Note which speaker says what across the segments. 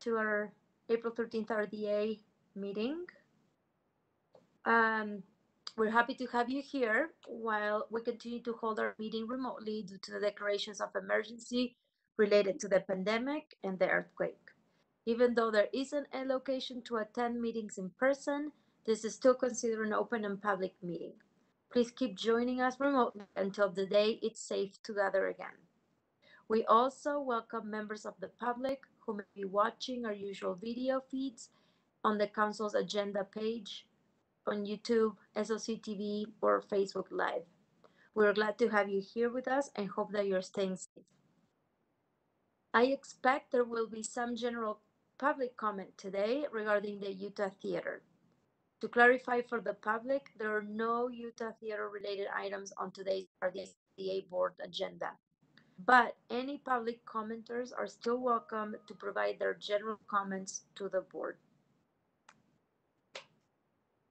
Speaker 1: to our April 13th RDA meeting. We're happy to have you here while we continue to hold our meeting remotely due to the declarations of emergency related to the pandemic and the earthquake. Even though there isn't a location to attend meetings in person, this is still considered an open and public meeting. Please keep joining us remotely until the day it's safe to gather again. We also welcome members of the public who may be watching our usual video feeds on the Council's agenda page on YouTube, SOC TV, or Facebook Live. We're glad to have you here with us and hope that you're staying safe. I expect there will be some general public comment today regarding the Utah Theater. To clarify for the public, there are no Utah Theater related items on today's RDA board agenda. But any public commenters are still welcome to provide their general comments to the board.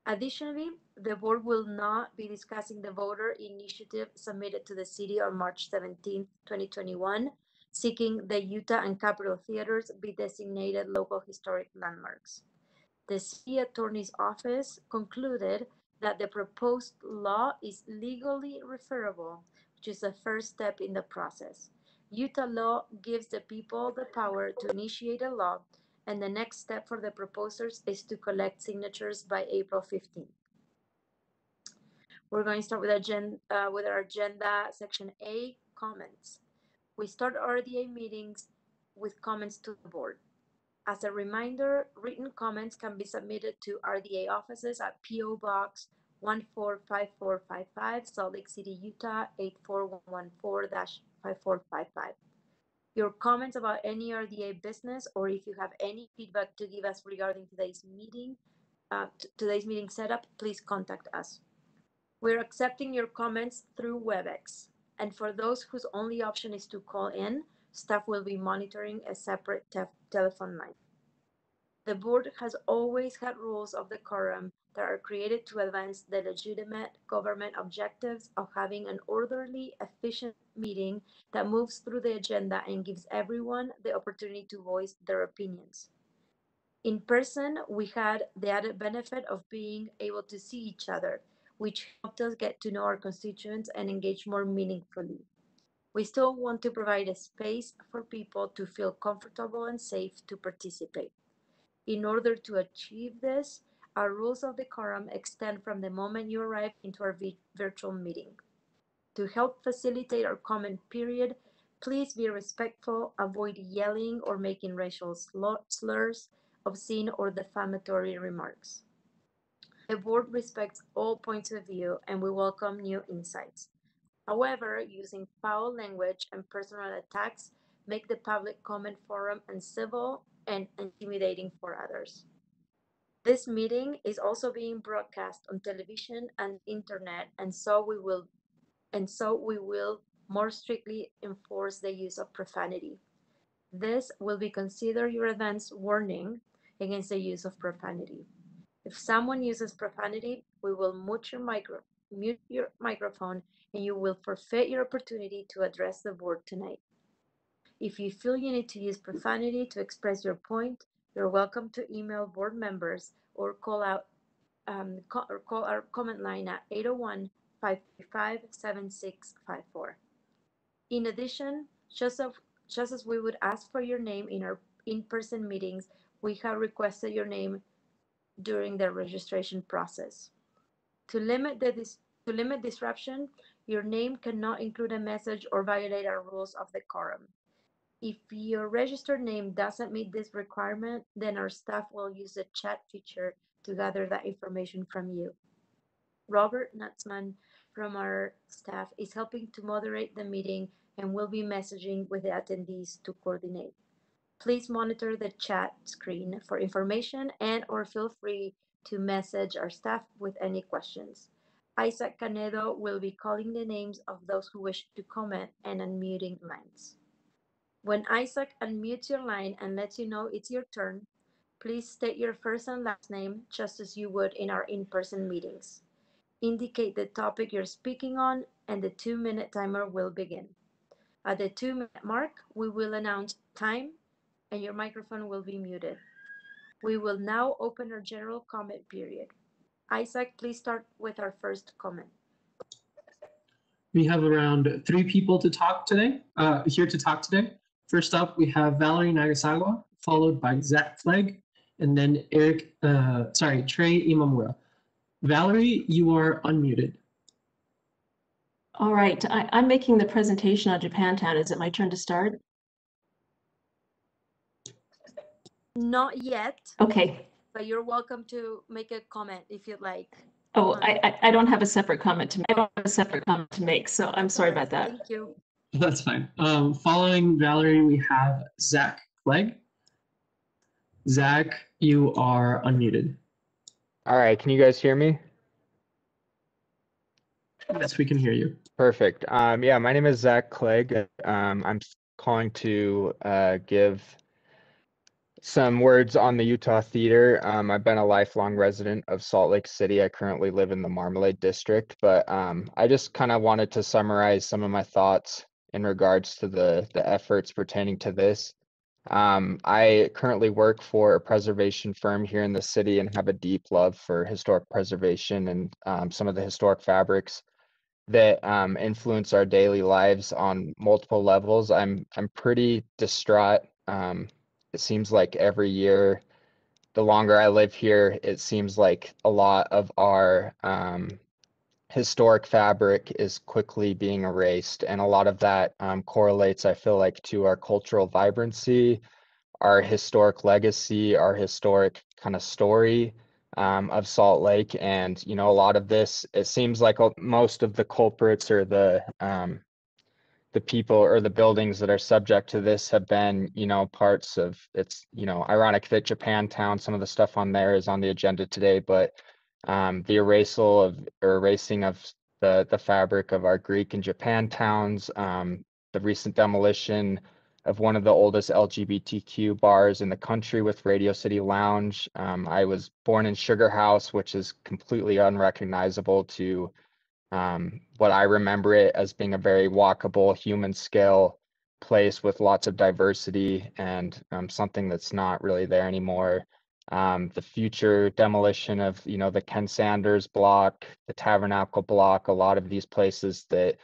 Speaker 1: Additionally, the board will not be discussing the voter initiative submitted to the city on March 17, 2021, seeking the Utah and Capitol Theaters be designated local historic landmarks. The city attorney's office concluded that the proposed law is legally referable, which is the first step in the process. Utah law gives the people the power to initiate a law, and the next step for the proposers is to collect signatures by April 15th. We're going to start with our agenda, section A, comments. We start RDA meetings with comments to the board. As a reminder, written comments can be submitted to RDA offices at P.O. Box 145455, Salt Lake City, Utah 84114-5455. Your comments about any RDA business, or if you have any feedback to give us regarding today's meeting setup, please contact us. We're accepting your comments through WebEx, and for those whose only option is to call in, staff will be monitoring a separate telephone line. The board has always had rules of decorum that are created to advance the legitimate government objectives of having an orderly, efficient meeting that moves through the agenda and gives everyone the opportunity to voice their opinions. In person, we had the added benefit of being able to see each other, which helped us get to know our constituents and engage more meaningfully. We still want to provide a space for people to feel comfortable and safe to participate. In order to achieve this, our rules of decorum extend from the moment you arrive into our virtual meeting. To help facilitate our comment period, please be respectful, avoid yelling or making racial slurs, obscene or defamatory remarks. The board respects all points of view and we welcome new insights. However, using foul language and personal attacks make the public comment forum uncivil and intimidating for others. This meeting is also being broadcast on television and internet, and so we will more strictly enforce the use of profanity. This will be considered your advance warning against the use of profanity. If someone uses profanity, we will mute your microphone and you will forfeit your opportunity to address the board tonight. If you feel you need to use profanity to express your point, you're welcome to email board members or call our comment line at 801-535-7654. In addition, just as we would ask for your name in our in-person meetings, we have requested your name during the registration process. To limit disruption, your name cannot include a message or violate our rules of decorum. If your registered name doesn't meet this requirement, then our staff will use the chat feature to gather that information from you. Robert Nutzman from our staff is helping to moderate the meeting and will be messaging with the attendees to coordinate. Please monitor the chat screen for information and/or feel free to message our staff with any questions. Isaac Canedo will be calling the names of those who wish to comment and unmuting lines. When Isaac unmutes your line and lets you know it's your turn, please state your first and last name just as you would in our in-person meetings. Indicate the topic you're speaking on and the 2-minute timer will begin. At the 2-minute mark, we will announce time and your microphone will be muted. We will now open our general comment period. Isaac, please start with our first comment.
Speaker 2: We have around 3 people to talk today, here to talk today. First up, we have Valerie Nagasawa, followed by Zach Flegg, and then Trey Imamura. Valerie, you are unmuted.
Speaker 3: All right, I'm making the presentation on Japantown. Is it my turn to start?
Speaker 1: Not yet.
Speaker 3: Okay.
Speaker 1: But you're welcome to make a comment if you'd like.
Speaker 3: Oh, I don't have a separate comment to make. I don't have a separate comment to make, so I'm sorry about that.
Speaker 1: Thank you.
Speaker 2: That's fine. Following Valerie, we have Zach Flegg. Zach, you are unmuted.
Speaker 4: All right, can you guys hear me?
Speaker 2: Yes, we can hear you.
Speaker 4: Perfect. Yeah, my name is Zach Clegg. I'm calling to give some words on the Utah Theater. I've been a lifelong resident of Salt Lake City. I currently live in the Marmalade District, but I just kind of wanted to summarize some of my thoughts in regards to the efforts pertaining to this. I currently work for a preservation firm here in the city and have a deep love for historic preservation and some of the historic fabrics that influence our daily lives on multiple levels. I'm pretty distraught. It seems like every year, the longer I live here, it seems like a lot of our historic fabric is quickly being erased, and a lot of that correlates, I feel like, to our cultural vibrancy, our historic legacy, our historic kind of story of Salt Lake. And, you know, a lot of this, it seems like most of the culprits or the people or the buildings that are subject to this have been, you know, parts of, it's, you know, ironic that Japantown, some of the stuff on there is on the agenda today, but the erasing of the fabric of our Greek and Japantowns, the recent demolition of one of the oldest LGBTQ bars in the country with Radio City Lounge. I was born in Sugar House, which is completely unrecognizable to what I remember it as being a very walkable, human scale place with lots of diversity, and something that's not really there anymore. The future demolition of, you know, the Ken Sanders block, the Tabernacle block, a lot of these places that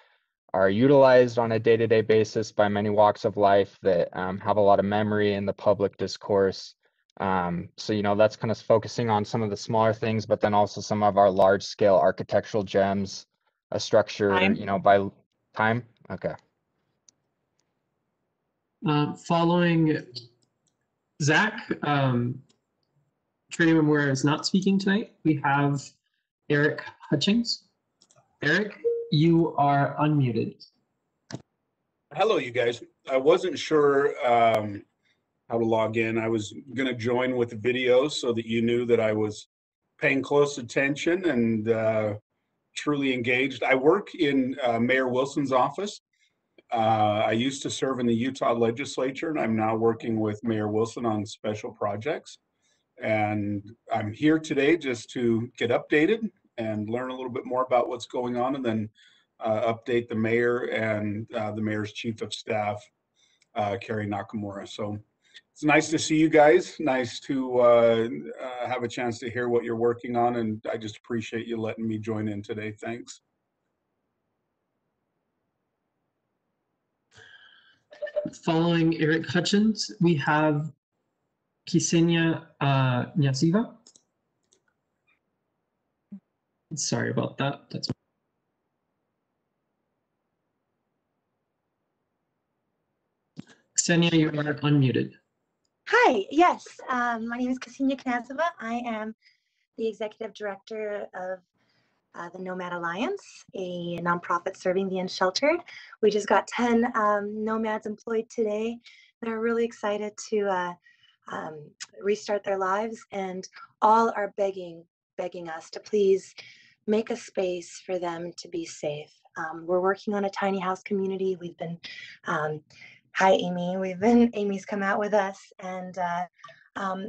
Speaker 4: are utilized on a day-to-day basis by many walks of life that have a lot of memory in the public discourse. So, you know, that's kind of focusing on some of the smaller things, but then also some of our large-scale architectural gems, a structure,
Speaker 3: Time.
Speaker 4: you know, by time. Okay.
Speaker 2: Following Zach, Trey Imamura is not speaking tonight. We have Eric Hutchings. Eric, you are unmuted.
Speaker 5: Hello, you guys. I wasn't sure how to log in. I was going to join with the video so that you knew that I was paying close attention and truly engaged. I work in Mayor Wilson's office. I used to serve in the Utah legislature, and I'm now working with Mayor Wilson on special projects. And I'm here today just to get updated and learn a little bit more about what's going on, and then update the mayor and the mayor's chief of staff, Carrie Nakamura. So it's nice to see you guys. Nice to have a chance to hear what you're working on, and I just appreciate you letting me join in today. Thanks.
Speaker 2: Following Eric Hutchins, we have Ksenia Nyasiva. Sorry about that. That's Ksenia, you are unmuted.
Speaker 6: Hi, yes, my name is Ksenia Knazova. I am the executive director of the Nomad Alliance, a nonprofit serving the unsheltered. We just got 10 nomads employed today that are really excited to restart their lives, and all are begging us to please make a space for them to be safe. We're working on a tiny house community. We've been hi, Amy. Amy's come out with us, and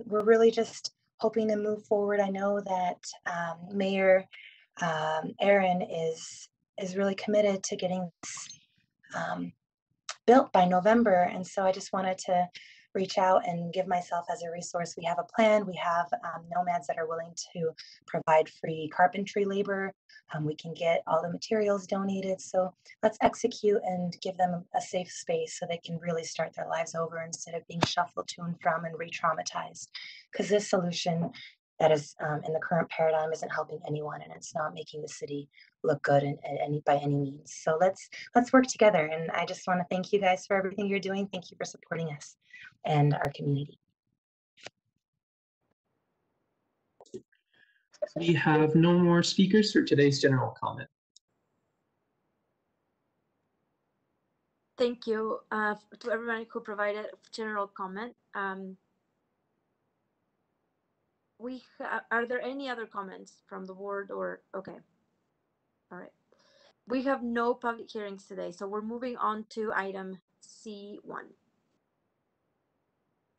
Speaker 6: we're really just hoping to move forward. I know that Mayor Aaron is really committed to getting this built by November, and so I just wanted to reach out and give myself as a resource. We have a plan. We have nomads that are willing to provide free carpentry labor. We can get all the materials donated. So let's execute and give them a safe space so they can really start their lives over instead of being shuffled to and from and re-traumatized. Because this solution that is in the current paradigm isn't helping anyone, and it's not making the city look good by any means. So let's work together. And I just want to thank you guys for everything you're doing. Thank you for supporting us and our community.
Speaker 2: We have no more speakers for today's general comment.
Speaker 1: Thank you to everyone who provided general comment. Are there any other comments from the board or, okay. All right. We have no public hearings today, so we're moving on to item C1.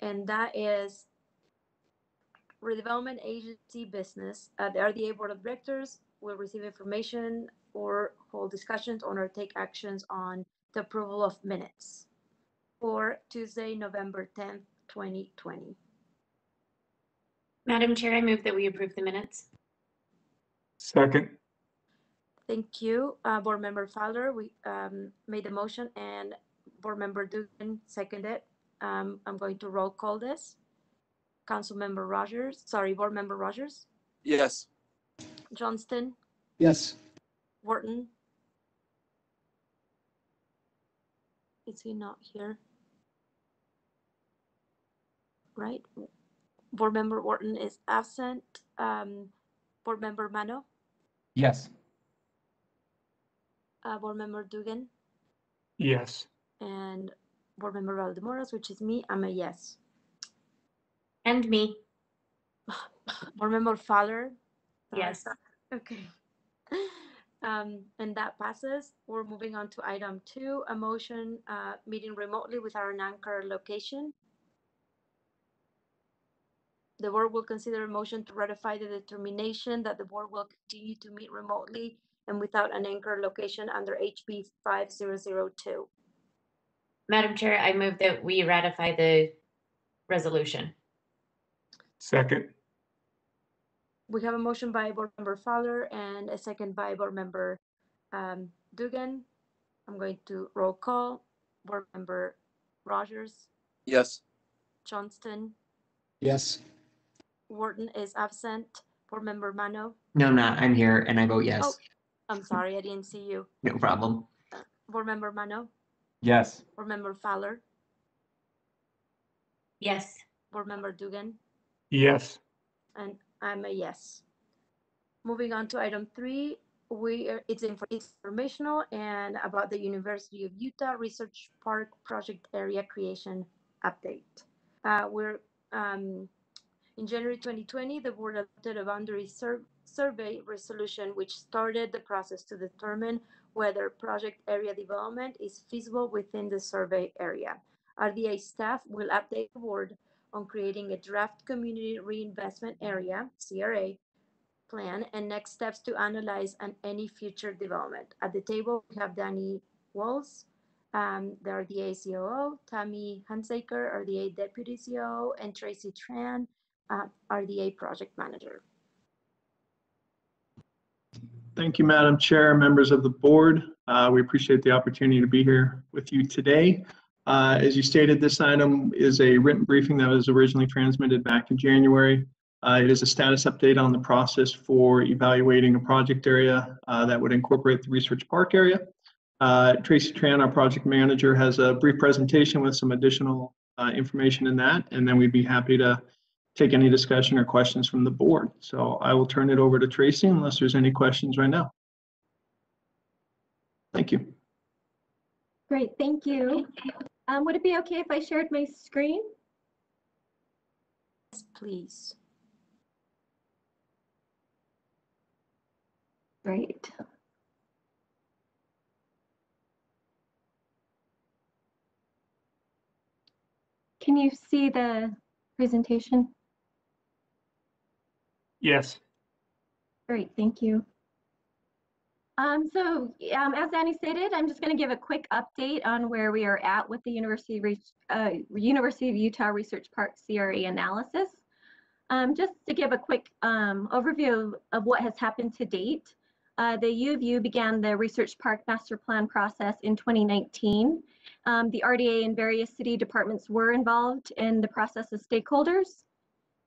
Speaker 1: And that is redevelopment agency business. The RDA Board of Directors will receive information or hold discussions on or take actions on the approval of minutes for Tuesday, November 10th, 2020.
Speaker 7: Madam Chair, I move that we approve the minutes.
Speaker 5: Second.
Speaker 1: Thank you. Board Member Fowler, we made the motion and Board Member Dugan seconded. I'm going to roll call this. Councilmember Rogers, sorry, Board Member Rogers,
Speaker 8: Yes.
Speaker 1: Johnston,
Speaker 2: Yes.
Speaker 1: Wharton. Is he not here? Right. Board Member Wharton is absent. Board Member Mano,
Speaker 8: Yes.
Speaker 1: Board Member Dugan,
Speaker 5: Yes.
Speaker 1: and Board Member Valdemoros, which is me. I'm a yes.
Speaker 7: And me.
Speaker 1: Board Member Fowler.
Speaker 7: Yes.
Speaker 1: Okay. And that passes. We're moving on to item 2, a motion meeting remotely with our non-car location. The board will consider a motion to ratify the determination that the board will continue to meet remotely and without an anchor location under HB 5002.
Speaker 7: Madam Chair, I move that we ratify the resolution.
Speaker 5: Second.
Speaker 1: We have a motion by Board Member Fowler and a second by Board Member Dugan. I'm going to roll call. Board Member Rogers,
Speaker 8: Yes.
Speaker 1: Johnston,
Speaker 2: Yes.
Speaker 1: Wharton is absent. Board Member Mano.
Speaker 8: No, I'm not. I'm here and I vote yes.
Speaker 1: Oh, I'm sorry, I didn't see you.
Speaker 8: No problem.
Speaker 1: Board Member Mano,
Speaker 8: Yes.
Speaker 1: Board Member Fowler,
Speaker 7: Yes.
Speaker 1: Board Member Dugan,
Speaker 5: Yes.
Speaker 1: and I'm a yes. Moving on to item 3, it's informational and about the University of Utah Research Park project area creation update. In January 2020, the board adopted a boundary survey resolution which started the process to determine whether project area development is feasible within the survey area. RDA staff will update the board on creating a draft community reinvestment area, CRA, plan and next steps to analyze any future development. At the table, we have Danny Walls, the RDA COO, Tammy Hunsaker, RDA Deputy COO, and Tracy Tran, RDA Project Manager.
Speaker 9: Thank you, Madam Chair, members of the board. We appreciate the opportunity to be here with you today. As you stated, this item is a written briefing that was originally transmitted back in January. It is a status update on the process for evaluating a project area that would incorporate the research park area. Tracy Tran, our project manager, has a brief presentation with some additional information in that, and then we'd be happy to take any discussion or questions from the board. So I will turn it over to Tracy unless there's any questions right now. Thank you.
Speaker 3: Great, thank you. Would it be okay if I shared my screen?
Speaker 1: Yes, please.
Speaker 3: Great. Can you see the presentation?
Speaker 5: Yes.
Speaker 3: Great, thank you. As Annie stated, I'm just going to give a quick update on where we are at with the University of Utah Research Park CRA analysis. Just to give a quick overview of what has happened to date. The U of U began the Research Park Master Plan process in 2019. The RDA and various city departments were involved in the process as stakeholders.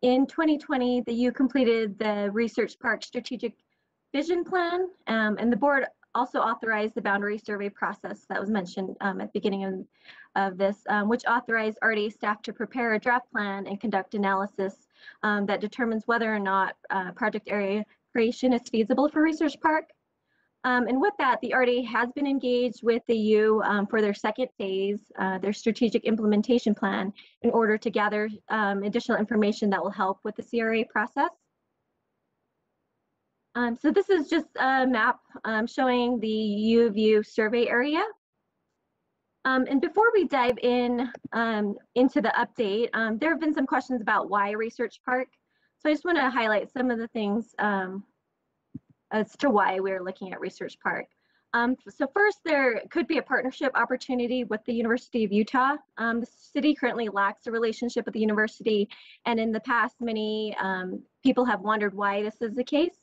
Speaker 3: In 2020, the U completed the Research Park Strategic Vision Plan, and the board also authorized the boundary survey process that was mentioned at the beginning of this, which authorized RDA staff to prepare a draft plan and conduct analysis that determines whether or not project area creation is feasible for Research Park. And with that, the RDA has been engaged with the U for their second phase, their strategic implementation plan, in order to gather additional information that will help with the CRA process. So this is just a map showing the U of U survey area. And before we dive in into the update, there have been some questions about why Research Park. So I just want to highlight some of the things as to why we're looking at Research Park. So first, there could be a partnership opportunity with the University of Utah. The city currently lacks a relationship with the university, and in the past, many people have wondered why this is the case.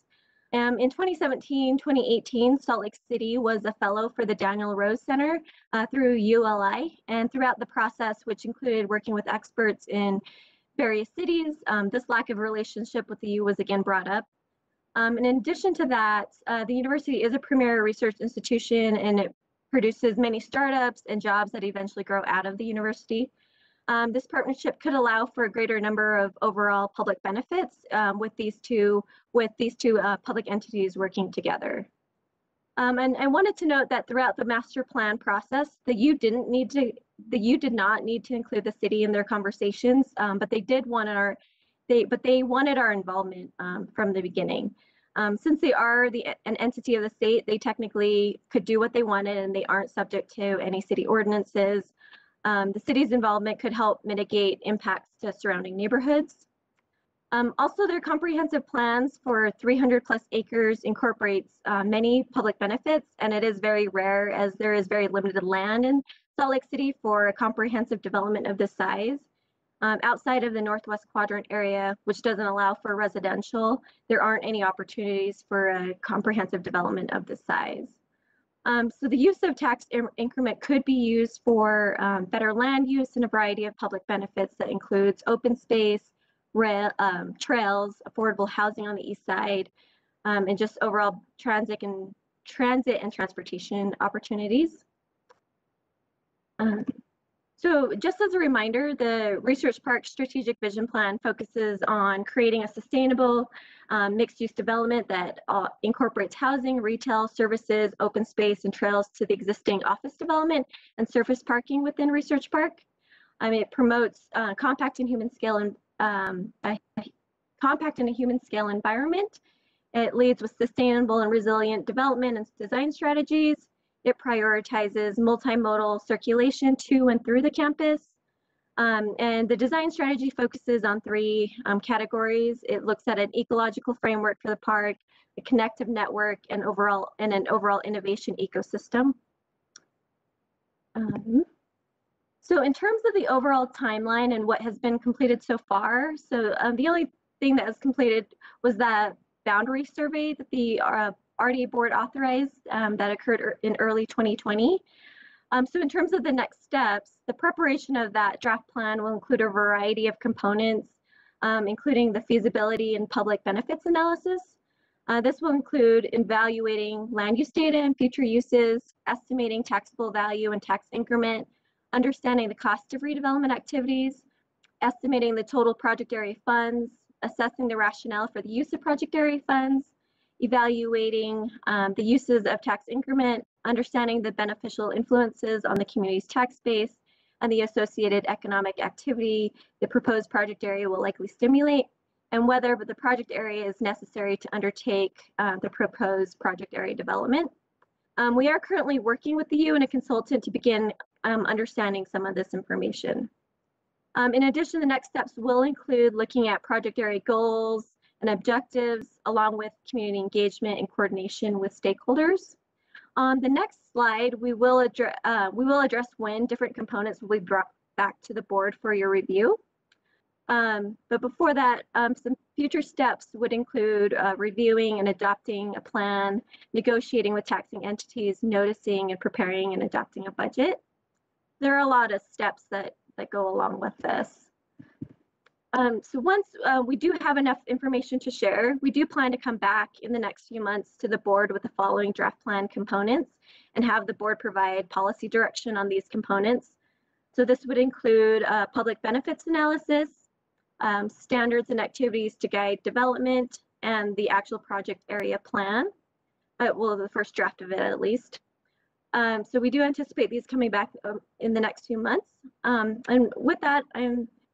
Speaker 3: In 2017, 2018, Salt Lake City was a fellow for the Daniel Rose Center through ULI, and throughout the process, which included working with experts in various cities, this lack of relationship with the U was again brought up. In addition to that, the university is a premier research institution, and it produces many startups and jobs that eventually grow out of the university. This partnership could allow for a greater number of overall public benefits with these two public entities working together. And I wanted to note that throughout the master plan process, the U did not need to include the city in their conversations, but they wanted our involvement from the beginning. Since they are an entity of the state, they technically could do what they wanted, and they aren't subject to any city ordinances. The city's involvement could help mitigate impacts to surrounding neighborhoods. Also, their comprehensive plans for 300+ acres incorporates many public benefits, and it is very rare, as there is very limited land in Salt Lake City for a comprehensive development of this size. Outside of the Northwest Quadrant area, which doesn't allow for residential, there aren't any opportunities for a comprehensive development of this size. So the use of tax increment could be used for better land use and a variety of public benefits that includes open space, trails, affordable housing on the east side, and just overall transit and transportation opportunities. So just as a reminder, the Research Park Strategic Vision Plan focuses on creating a sustainable mixed-use development that incorporates housing, retail, services, open space, and trails to the existing office development and surface parking within Research Park. It promotes compact and human scale environment. It leads with sustainable and resilient development and design strategies. It prioritizes multimodal circulation to and through the campus. And the design strategy focuses on three categories. It looks at an ecological framework for the park, a connective network, and an overall innovation ecosystem. So in terms of the overall timeline and what has been completed so far, so the only thing that was completed was that boundary survey that the RDA board authorized that occurred in early 2020. So in terms of the next steps, the preparation of that draft plan will include a variety of components, including the feasibility and public benefits analysis. This will include evaluating land use data and future uses, estimating taxable value and tax increment, understanding the cost of redevelopment activities, estimating the total project area funds, assessing the rationale for the use of project area funds, evaluating the uses of tax increment, understanding the beneficial influences on the community's tax base, and the associated economic activity the proposed project area will likely stimulate, and whether the project area is necessary to undertake the proposed project area development. We are currently working with the U and a consultant to begin understanding some of this information. In addition, the next steps will include looking at project area goals, and objectives, along with community engagement and coordination with stakeholders. On the next slide, we will address when different components will be brought back to the board for your review. But before that, some future steps would include reviewing and adopting a plan, negotiating with taxing entities, noticing and preparing and adopting a budget. There are a lot of steps that go along with this. So once we do have enough information to share, we do plan to come back in the next few months to the board with the following draft plan components and have the board provide policy direction on these components. So this would include public benefits analysis, standards and activities to guide development, and the actual project area plan. Well, the first draft of it at least. So we do anticipate these coming back in the next few months. And with that,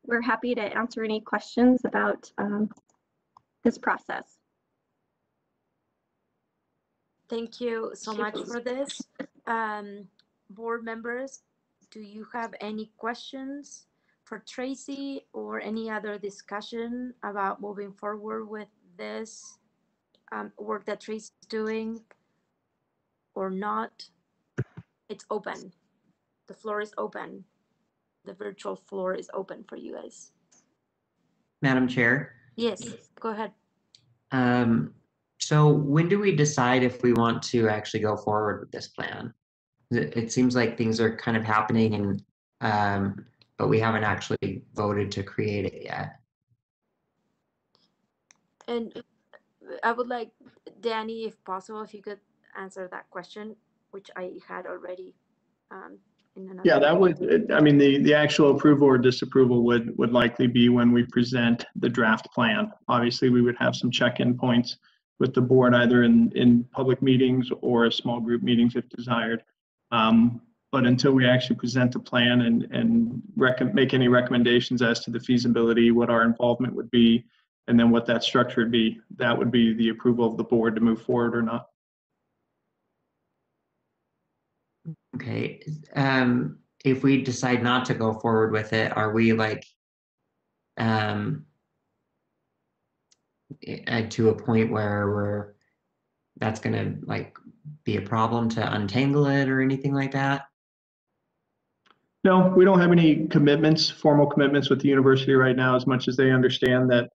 Speaker 3: we're happy to answer any questions about this process.
Speaker 1: Thank you so much for this. Board members, do you have any questions for Tracy or any other discussion about moving forward with this work that Tracy's doing or not? It's open. The floor is open. The virtual floor is open for you guys.
Speaker 8: Madam Chair.
Speaker 1: Yes, go ahead.
Speaker 8: So when do we decide if we want to actually go forward with this plan? It seems like things are kind of happening, and but we haven't actually voted to create it yet.
Speaker 1: And I would like, Danny, if possible, if you could answer that question, which I had already in another.
Speaker 9: Yeah, that would, I mean, the actual approval or disapproval would likely be when we present the draft plan. Obviously, we would have some check-in points with the board, either in public meetings or small group meetings if desired. But until we actually present the plan and make any recommendations as to the feasibility, what our involvement would be, and then what that structure would be, that would be the approval of the board to move forward or not.
Speaker 8: Okay. If we decide not to go forward with it, are we like to a point where that's gonna like be a problem to untangle it or anything like that?
Speaker 9: No, we don't have any commitments, formal commitments with the university right now, as much as they understand that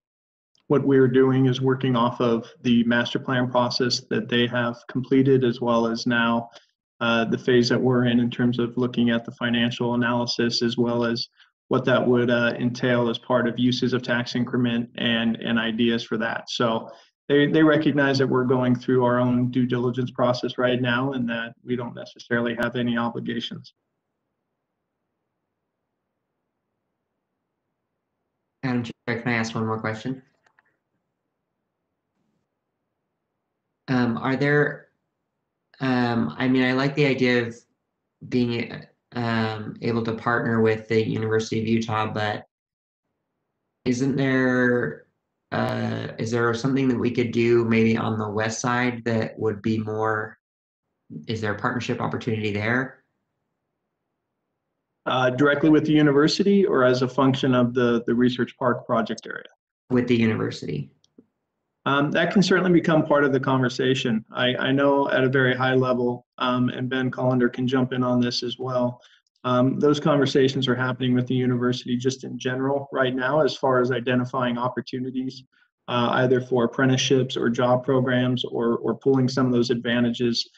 Speaker 9: what we're doing is working off of the master plan process that they have completed, as well as now the phase that we're in terms of looking at the financial analysis, as well as what that would entail as part of uses of tax increment and ideas for that. So they recognize that we're going through our own due diligence process right now, and that we don't necessarily have any obligations.
Speaker 8: Madam Chair, can I ask one more question? Are there, I mean, I like the idea of being able to partner with the University of Utah, but isn't there, is there something that we could do maybe on the west side that would be more, is there a partnership opportunity there?
Speaker 9: Directly with the university or as a function of the Research Park project area?
Speaker 8: With the university.
Speaker 9: That can certainly become part of the conversation. I know at a very high level, and Ben Collender can jump in on this as well. Those conversations are happening with the university just in general right now, as far as identifying opportunities, either for apprenticeships or job programs, or pulling some of those advantages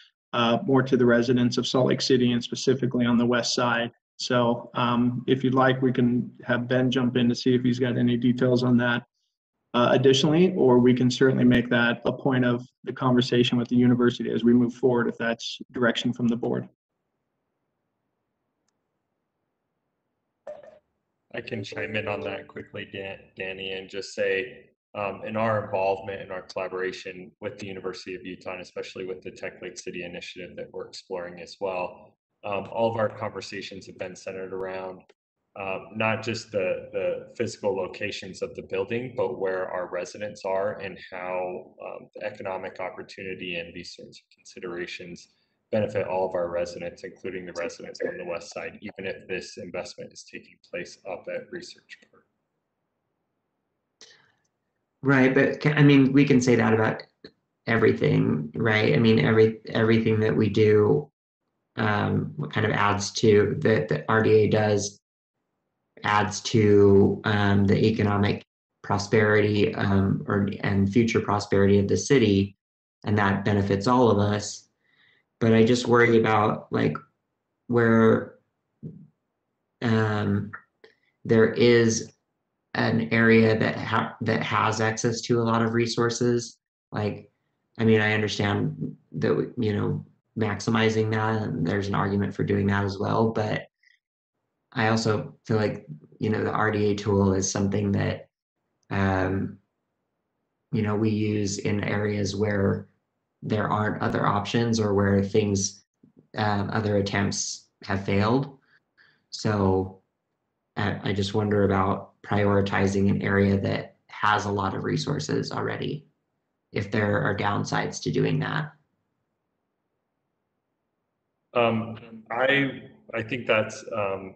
Speaker 9: more to the residents of Salt Lake City, and specifically on the west side. So if you'd like, we can have Ben jump in to see if he's got any details on that additionally, or we can certainly make that a point of the conversation with the university as we move forward, if that's direction from the board.
Speaker 10: I can chime in on that quickly, Danny, and just say in our involvement and our collaboration with the University of Utah, and especially with the Tech Lake City initiative that we're exploring as well, all of our conversations have been centered around not just the physical locations of the building, but where our residents are and how the economic opportunity and these sorts of considerations benefit all of our residents, including the residents on the west side, even if this investment is taking place up at Research Park.
Speaker 8: Right, but I mean, we can say that about everything, right? I mean, everything that we do kind of adds to that the RDA does adds to the economic prosperity and future prosperity of the city, and that benefits all of us. But I just worry about like where there is an area that has access to a lot of resources. Like, I mean, I understand that maximizing that, and there's an argument for doing that as well. But I also feel like the RDA tool is something that we use in areas where there aren't other options or where things other attempts have failed. So I just wonder about prioritizing an area that has a lot of resources already, if there are downsides to doing that.
Speaker 10: I think that's a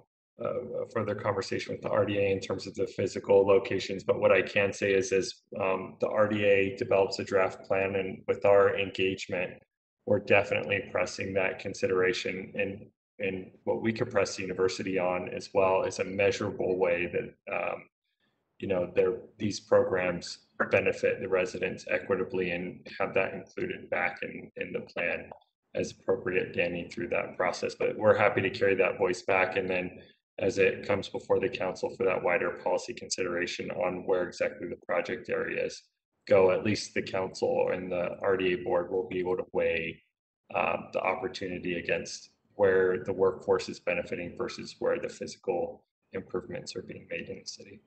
Speaker 10: further conversation with the RDA in terms of the physical locations. But what I can say is, as the RDA develops a draft plan, and with our engagement, we're definitely pressing that consideration. And what we could press the university on as well is a measurable way that these programs benefit the residents equitably, and have that included back in the plan as appropriate, Danny, through that process. But we're happy to carry that voice back, and then as it comes before the council for that wider policy consideration on where exactly the project areas go, at least the council and the RDA board will be able to weigh the opportunity against where the workforce is benefiting versus where the physical improvements are being made in the city.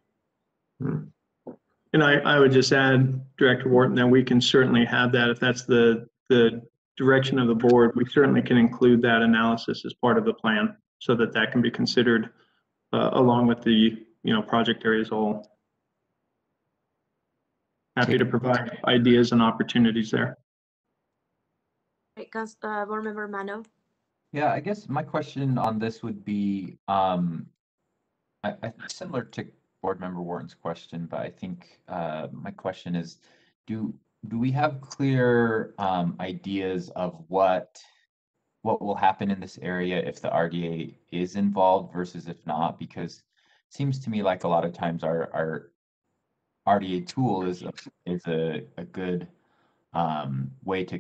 Speaker 9: And I would just add, Director Wharton, that we can certainly have that. If that's the direction of the board, we certainly can include that analysis as part of the plan, so that can be considered along with the project area as a whole. Happy to provide ideas and opportunities there.
Speaker 1: Right, Board Member Mano.
Speaker 11: Yeah, I guess my question on this would be similar to Board Member Wharton's question, but I think my question is, do we have clear ideas of what will happen in this area if the RDA is involved versus if not? Because it seems to me like a lot of times our RDA tool is a good way to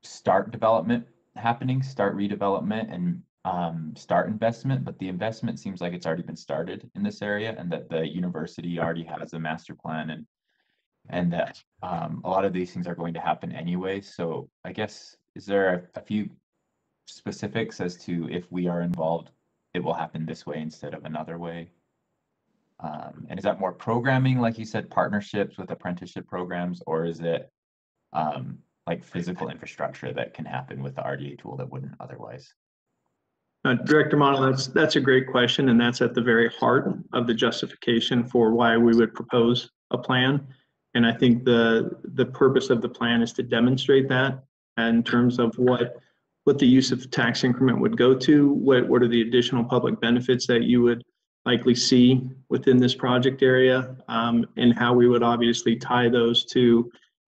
Speaker 11: start development happening, start redevelopment, and start investment. But the investment seems like it's already been started in this area, and that the university already has a master plan, and that a lot of these things are going to happen anyway. So I guess, is there a few specifics as to if we are involved, it will happen this way instead of another way? And is that more programming, like you said, partnerships with apprenticeship programs, or is it like physical infrastructure that can happen with the RDA tool that wouldn't otherwise?
Speaker 9: Director Mano, that's a great question, and that's at the very heart of the justification for why we would propose a plan. And I think the purpose of the plan is to demonstrate that in terms of what the use of tax increment would go to, what are the additional public benefits that you would likely see within this project area, and how we would obviously tie those to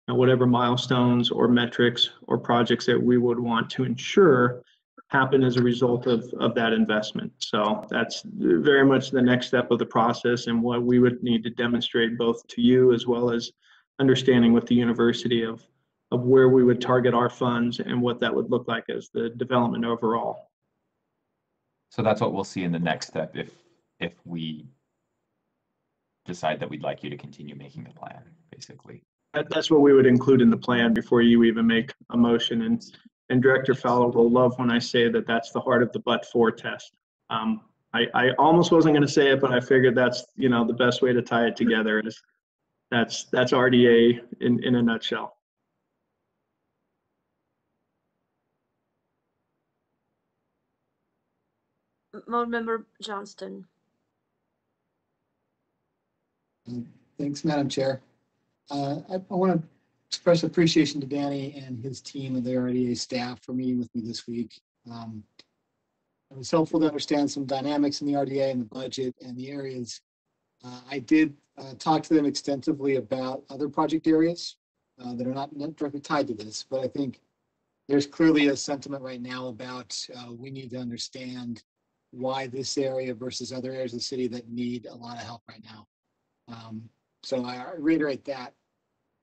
Speaker 9: whatever milestones or metrics or projects that we would want to ensure happen as a result of that investment. So that's very much the next step of the process, and what we would need to demonstrate both to you as well as understanding with the university of where we would target our funds and what that would look like as the development overall.
Speaker 11: So that's what we'll see in the next step if we decide that we'd like you to continue making the plan, basically.
Speaker 9: That's what we would include in the plan before you even make a motion. And Director Fowler will love when I say that that's the heart of the but-for test. I almost wasn't going to say it, but I figured that's the best way to tie it together. Is that's RDA in a nutshell.
Speaker 1: Board Member Johnston.
Speaker 12: Thanks, Madam Chair. I want to express appreciation to Danny and his team and the RDA staff for meeting with me this week. It was helpful to understand some dynamics in the RDA and the budget and the areas. I did talked to them extensively about other project areas that are not directly tied to this, but I think there's clearly a sentiment right now about we need to understand why this area versus other areas of the city that need a lot of help right now. So I reiterate that.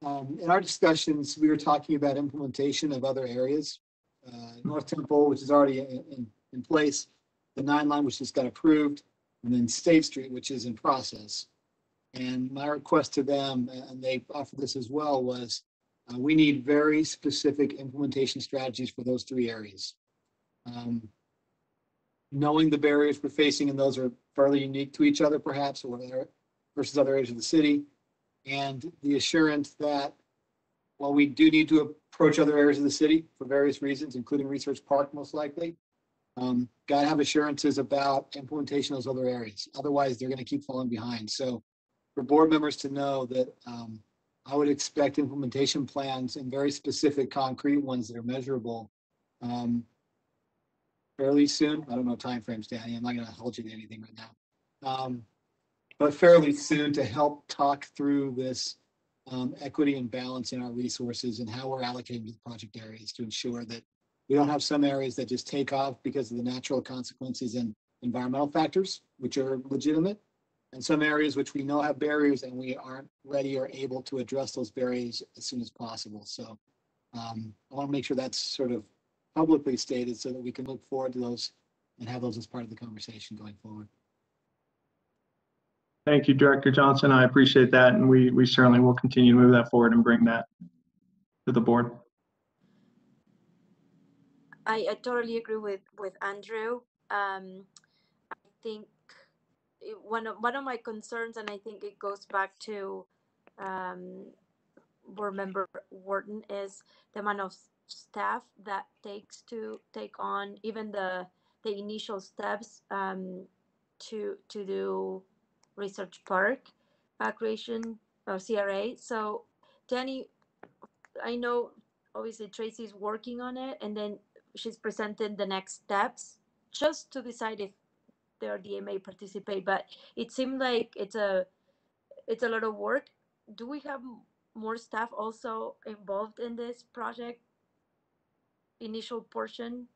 Speaker 12: In our discussions, we were talking about implementation of other areas. North Temple, which is already in place, the 9 line, which just got approved, and then State Street, which is in process. And my request to them, and they offered this as well, was we need very specific implementation strategies for those 3 areas. Knowing the barriers we're facing, and those are fairly unique to each other, perhaps, or versus other areas of the city, and the assurance that while we do need to approach other areas of the city for various reasons, including Research Park, most likely, got to have assurances about implementation of those other areas. Otherwise, they're going to keep falling behind. So for board members to know that I would expect implementation plans and very specific concrete ones that are measurable fairly soon. I don't know timeframes, Danny. I'm not going to hold you to anything right now. But fairly soon to help talk through this equity and balance in our resources and how we're allocating to the project areas to ensure that we don't have some areas that just take off because of the natural consequences and environmental factors, which are legitimate, and some areas which we know have barriers and we aren't ready or able to address those barriers as soon as possible. So I want to make sure that's sort of publicly stated so that we can look forward to those and have those as part of the conversation going forward.
Speaker 9: Thank you, Director Johnson. I appreciate that, and we certainly will continue to move that forward and bring that to the board.
Speaker 1: I totally agree with Andrew. I think one of my concerns, and I think it goes back to board member Wharton, is the amount of staff that takes to take on even the initial steps to do Research Park creation or CRA. So Danny, I know obviously Tracy's working on it, and then she's presented the next steps just to decide if the RDA may participate. But it seemed like it's a lot of work. Do we have more staff also involved in this project initial portion?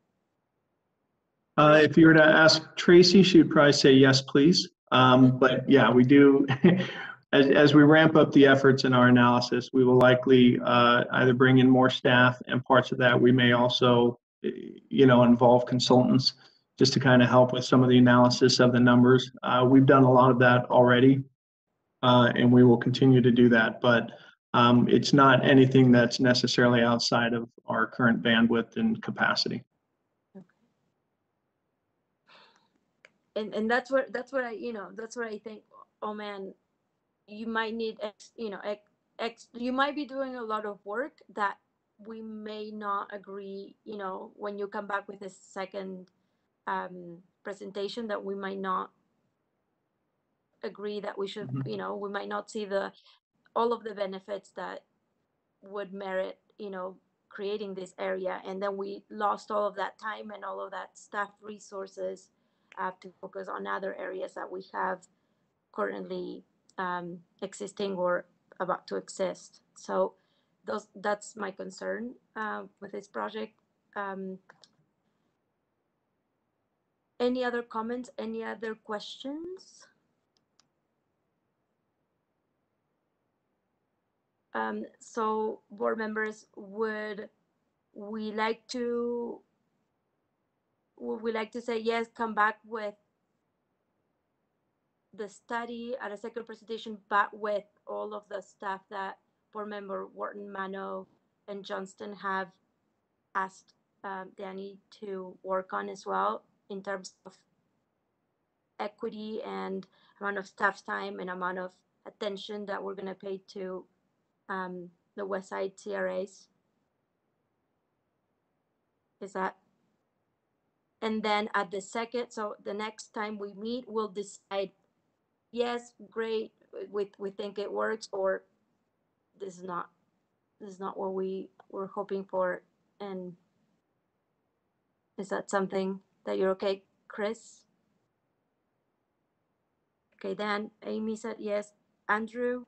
Speaker 9: If you were to ask Tracy, she would probably say yes, please. But yeah, we do. As we ramp up the efforts in our analysis, we will likely either bring in more staff, and parts of that we may also, involve consultants just to kind of help with some of the analysis of the numbers. We've done a lot of that already, and we will continue to do that. But it's not anything that's necessarily outside of our current bandwidth and capacity.
Speaker 1: And that's where I think, oh man, you might need you might be doing a lot of work that we may not agree, when you come back with a second presentation, that we might not agree that we should, we might not see all of the benefits that would merit, creating this area. And then we lost all of that time and all of that staff resources to focus on other areas that we have currently existing or about to exist. So that's my concern with this project. Any other comments? Any other questions? So board members, would we like to say yes, come back with the study at a second presentation, but with all of the stuff that board member Wharton, Mano, and Johnston have asked Danny to work on as well, in terms of equity and amount of staff time and amount of attention that we're going to pay to the West Side CRAs? Is that? And then at the second, so the next time we meet, we'll decide, yes, great, we think it works, or this is not what we were hoping for. And is that something that you're okay, Chris? Okay, Dan, Amy said yes. Andrew?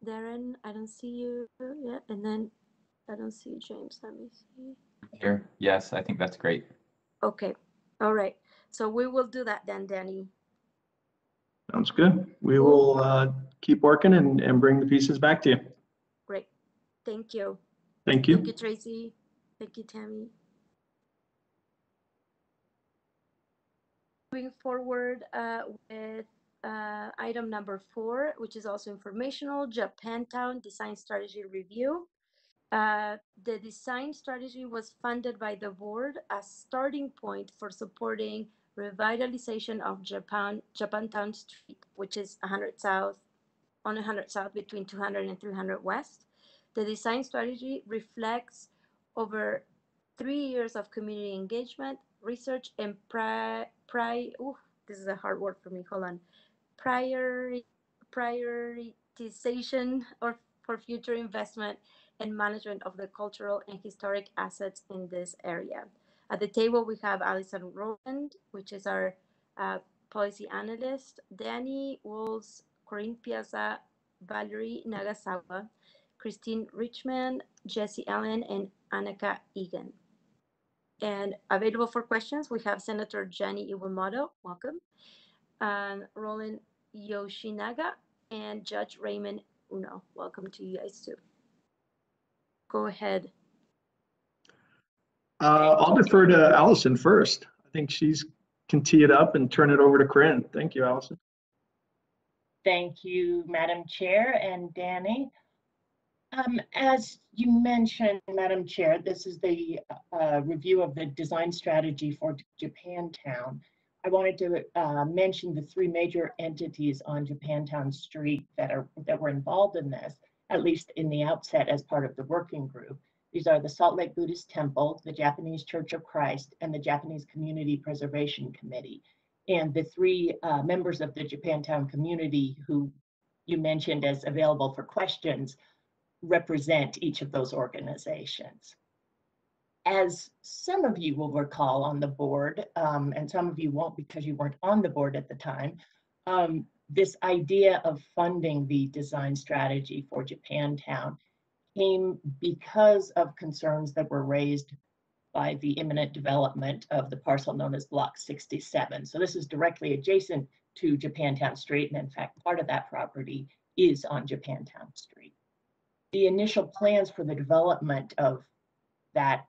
Speaker 1: Darren, I don't see you. Yeah, and then I don't see James. Let me see.
Speaker 11: Here, yes, I think that's great.
Speaker 1: Okay, all right. So we will do that then, Danny.
Speaker 9: Sounds good. We will keep working and bring the pieces back to you.
Speaker 1: Great. Thank you.
Speaker 9: Thank you.
Speaker 1: Thank you, Tracy. Thank you, Tammy. Moving forward with item number 4, which is also informational, Japantown Design Strategy Review. The design strategy was funded by the board as starting point for supporting revitalization of Japantown Street, which is 100 South, on 100 South between 200 and 300 West. The design strategy reflects over 3 years of community engagement, research, and this is a hard word for me, hold on. Prioritization for future investment and management of the cultural and historic assets in this area. At the table, we have Allison Rowland, which is our policy analyst, Danny Walls, Corinne Piazza, Valerie Nagasawa, Christine Richmond, Jesse Allen, and Annika Egan. And available for questions, we have Senator Gianni Iwamoto, welcome, and Roland Yoshinaga, and Judge Raymond Uno. Welcome to you guys too. Go ahead.
Speaker 9: I'll defer to Allison first. I think she's can tee it up and turn it over to Corinne. Thank you, Allison.
Speaker 13: Thank you, Madam Chair and Danny. As you mentioned, Madam Chair, this is the review of the design strategy for Japantown. I wanted to mention the 3 major entities on Japantown Street that were involved in this, at least in the outset as part of the working group. These are the Salt Lake Buddhist Temple, the Japanese Church of Christ, and the Japanese Community Preservation Committee. And the 3 members of the Japantown community who you mentioned as available for questions represent each of those organizations. As some of you will recall on the board, and some of you won't because you weren't on the board at the time, this idea of funding the design strategy for Japantown came because of concerns that were raised by the imminent development of the parcel known as Block 67. So this is directly adjacent to Japantown Street, and in fact, part of that property is on Japantown Street. The initial plans for the development of that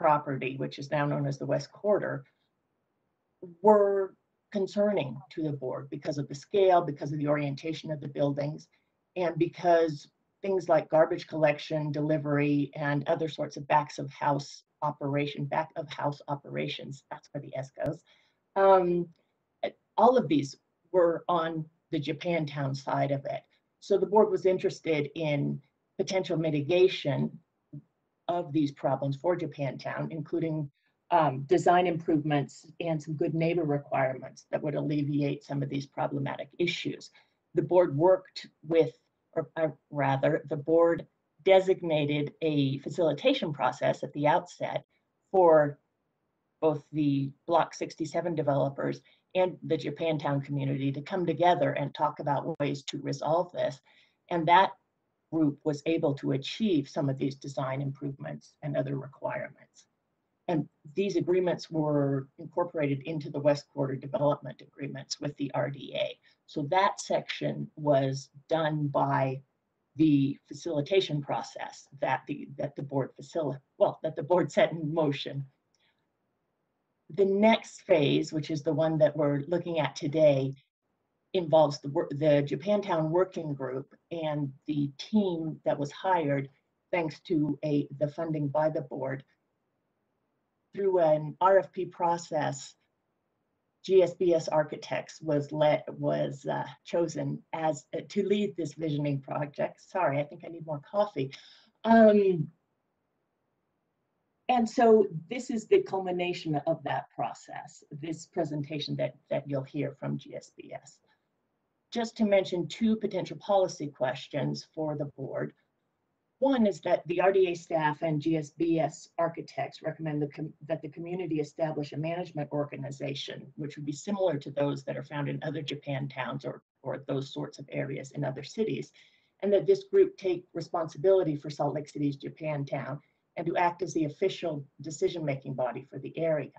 Speaker 13: property, which is now known as the West Quarter, were concerning to the board because of the scale, because of the orientation of the buildings, and because things like garbage collection, delivery, and other sorts of back of house operations, that's where the S goes. All of these were on the Japantown side of it. So the board was interested in potential mitigation of these problems for Japantown, including design improvements and some good neighbor requirements that would alleviate some of these problematic issues. The board worked with, or rather, the board designated a facilitation process at the outset for both the Block 67 developers and the Japantown community to come together and talk about ways to resolve this. And that group was able to achieve some of these design improvements and other requirements. And these agreements were incorporated into the West Quarter development agreements with the RDA. So that section was done by the facilitation process that the board set in motion. The next phase, which is the one that we're looking at today, involves the Japantown working group and the team that was hired thanks to the funding by the board. Through an RFP process, GSBS Architects was chosen as to lead this visioning project. Sorry, I think I need more coffee. And so this is the culmination of that process, this presentation that you'll hear from GSBS. Just to mention 2 potential policy questions for the board. One is that the RDA staff and GSBS architects recommend that the community establish a management organization, which would be similar to those that are found in other Japantowns or those sorts of areas in other cities, and that this group take responsibility for Salt Lake City's Japantown and to act as the official decision-making body for the area.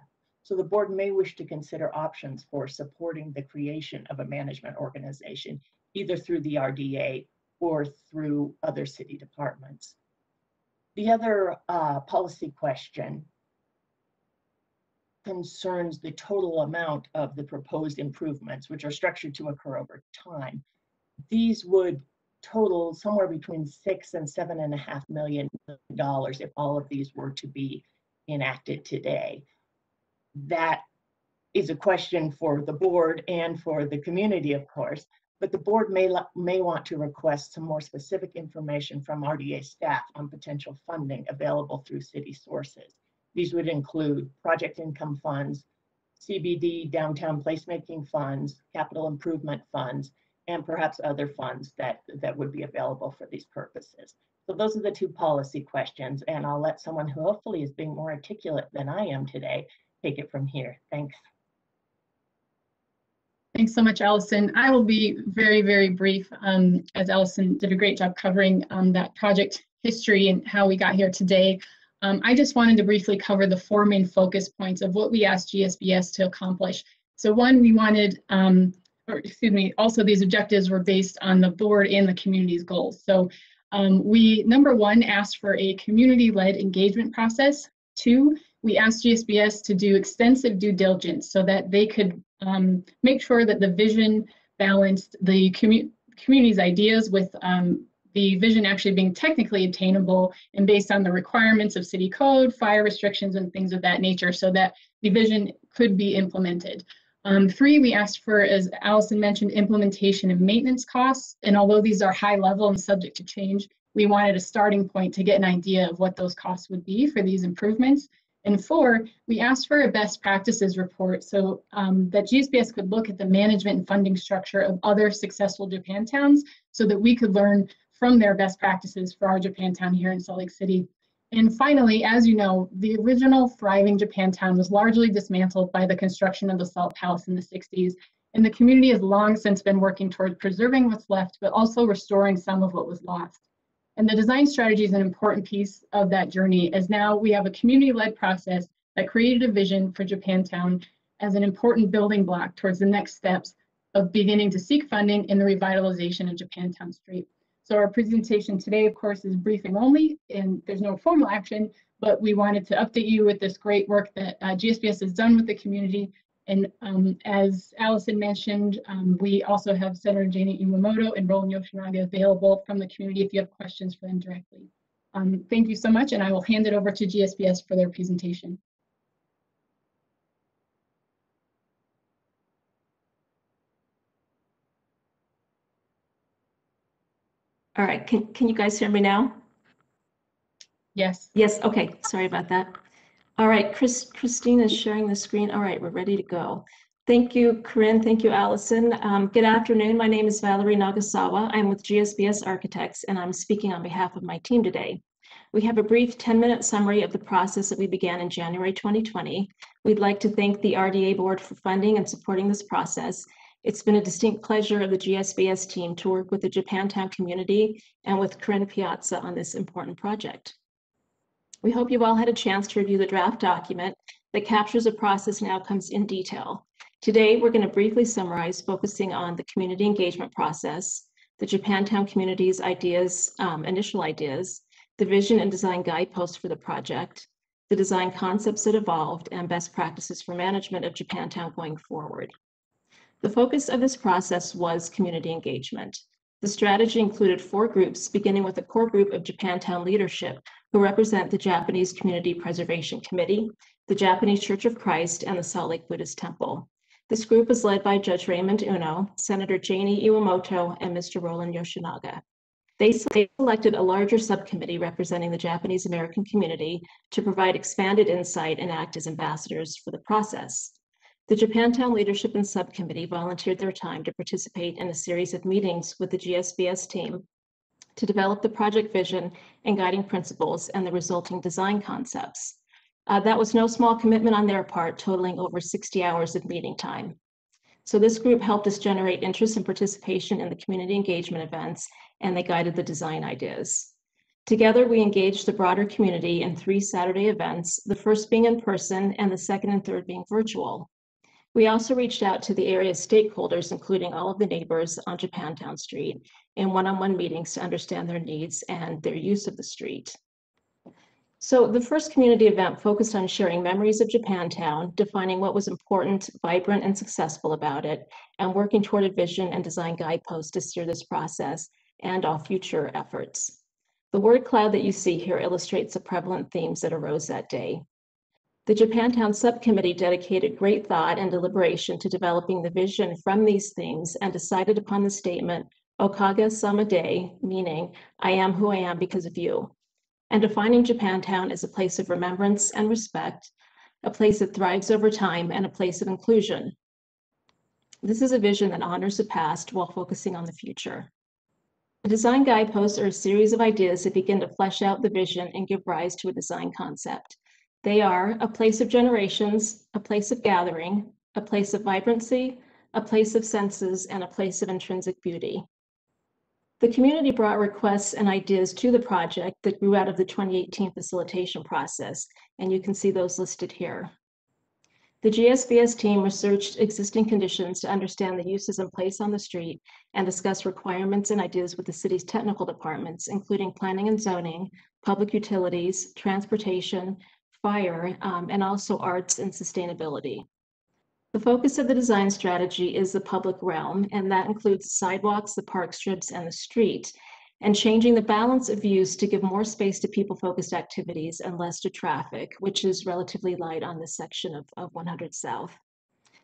Speaker 13: So the board may wish to consider options for supporting the creation of a management organization, either through the RDA or through other city departments. The other policy question concerns the total amount of the proposed improvements, which are structured to occur over time. These would total somewhere between $6 and $7.5 million if all of these were to be enacted today. That is a question for the board and for the community, of course, but the board may want to request some more specific information from RDA staff on potential funding available through city sources. These would include project income funds, CBD downtown placemaking funds, capital improvement funds, and perhaps other funds that would be available for these purposes. So those are the two policy questions, and I'll let someone who hopefully is being more articulate than I am today take it from here. Thanks.
Speaker 14: Thanks so much, Allison. I will be very, very brief, as Allison did a great job covering that project history and how we got here today. I just wanted to briefly cover the four main focus points of what we asked GSBS to accomplish. So one, we wanted, also these objectives were based on the board and the community's goals. So we, number one, asked for a community-led engagement process. Two, we asked GSBS to do extensive due diligence so that they could make sure that the vision balanced the community's ideas with the vision actually being technically attainable and based on the requirements of city code, fire restrictions, and things of that nature so that the vision could be implemented. Three, we asked for, as Allison mentioned, implementation and maintenance costs. And although these are high level and subject to change, we wanted a starting point to get an idea of what those costs would be for these improvements. And four, we asked for a best practices report so that GSBS could look at the management and funding structure of other successful Japantowns so that we could learn from their best practices for our Japantown here in Salt Lake City. And finally, as you know, the original thriving Japantown was largely dismantled by the construction of the Salt Palace in the 60s. And the community has long since been working toward preserving what's left, but also restoring some of what was lost. And the design strategy is an important piece of that journey, as now we have a community-led process that created a vision for Japantown as an important building block towards the next steps of beginning to seek funding in the revitalization of Japantown Street. So our presentation today, of course, is briefing only, and there's no formal action, but we wanted to update you with this great work that GSBS has done with the community. And as Allison mentioned, we also have Senator Janie Iwamoto and Roland Yoshinaga available from the community if you have questions for them directly. Thank you so much, and I will hand it over to GSBS for their presentation.
Speaker 15: All right, can you guys hear me now?
Speaker 14: Yes.
Speaker 15: Yes, okay, sorry about that. All right, Christine is sharing the screen. All right, we're ready to go. Thank you, Corinne. Thank you, Allison. Good afternoon. My name is Valerie Nagasawa. I'm with GSBS Architects, and I'm speaking on behalf of my team today. We have a brief 10-minute summary of the process that we began in January 2020. We'd like to thank the RDA Board for funding and supporting this process. It's been a distinct pleasure of the GSBS team to work with the Japantown community and with Corinne Piazza on this important project. We hope you've all had a chance to review the draft document that captures the process and outcomes in detail. Today, we're going to briefly summarize, focusing on the community engagement process, the Japantown community's ideas, initial ideas, the vision and design guideposts for the project, the design concepts that evolved, and best practices for management of Japantown going forward. The focus of this process was community engagement. The strategy included 4 groups, beginning with a core group of Japantown leadership who represent the Japanese Community Preservation Committee, the Japanese Church of Christ, and the Salt Lake Buddhist Temple. This group is led by Judge Raymond Uno, Senator Janie Iwamoto, and Mr. Roland Yoshinaga. They selected a larger subcommittee representing the Japanese American community to provide expanded insight and act as ambassadors for the process. The Japantown Leadership and Subcommittee volunteered their time to participate in a series of meetings with the GSBS team to develop the project vision and guiding principles and the resulting design concepts. That was no small commitment on their part, totaling over 60 hours of meeting time. So this group helped us generate interest and participation in the community engagement events, and they guided the design ideas. Together, we engaged the broader community in 3 Saturday events, the first being in person and the second and third being virtual. We also reached out to the area stakeholders, including all of the neighbors on Japantown Street, in one-on-one meetings to understand their needs and their use of the street. So the first community event focused on sharing memories of Japantown, defining what was important, vibrant, and successful about it, and working toward a vision and design guideposts to steer this process and all future efforts. The word cloud that you see here illustrates the prevalent themes that arose that day. The Japantown Subcommittee dedicated great thought and deliberation to developing the vision from these themes and decided upon the statement, Okaga Sama Day, meaning, I am who I am because of you, and defining Japantown as a place of remembrance and respect, a place that thrives over time, and a place of inclusion. This is a vision that honors the past while focusing on the future. The design guideposts are a series of ideas that begin to flesh out the vision and give rise to a design concept. They are a place of generations, a place of gathering, a place of vibrancy, a place of senses, and a place of intrinsic beauty. The community brought requests and ideas to the project that grew out of the 2018 facilitation process, and you can see those listed here. The GSBS team researched existing conditions to understand the uses in place on the street and discuss requirements and ideas with the city's technical departments, including planning and zoning, public utilities, transportation, fire, and also arts and sustainability. The focus of the design strategy is the public realm, and that includes the sidewalks, the park strips, and the street, and changing the balance of use to give more space to people-focused activities and less to traffic, which is relatively light on this section of 100 South.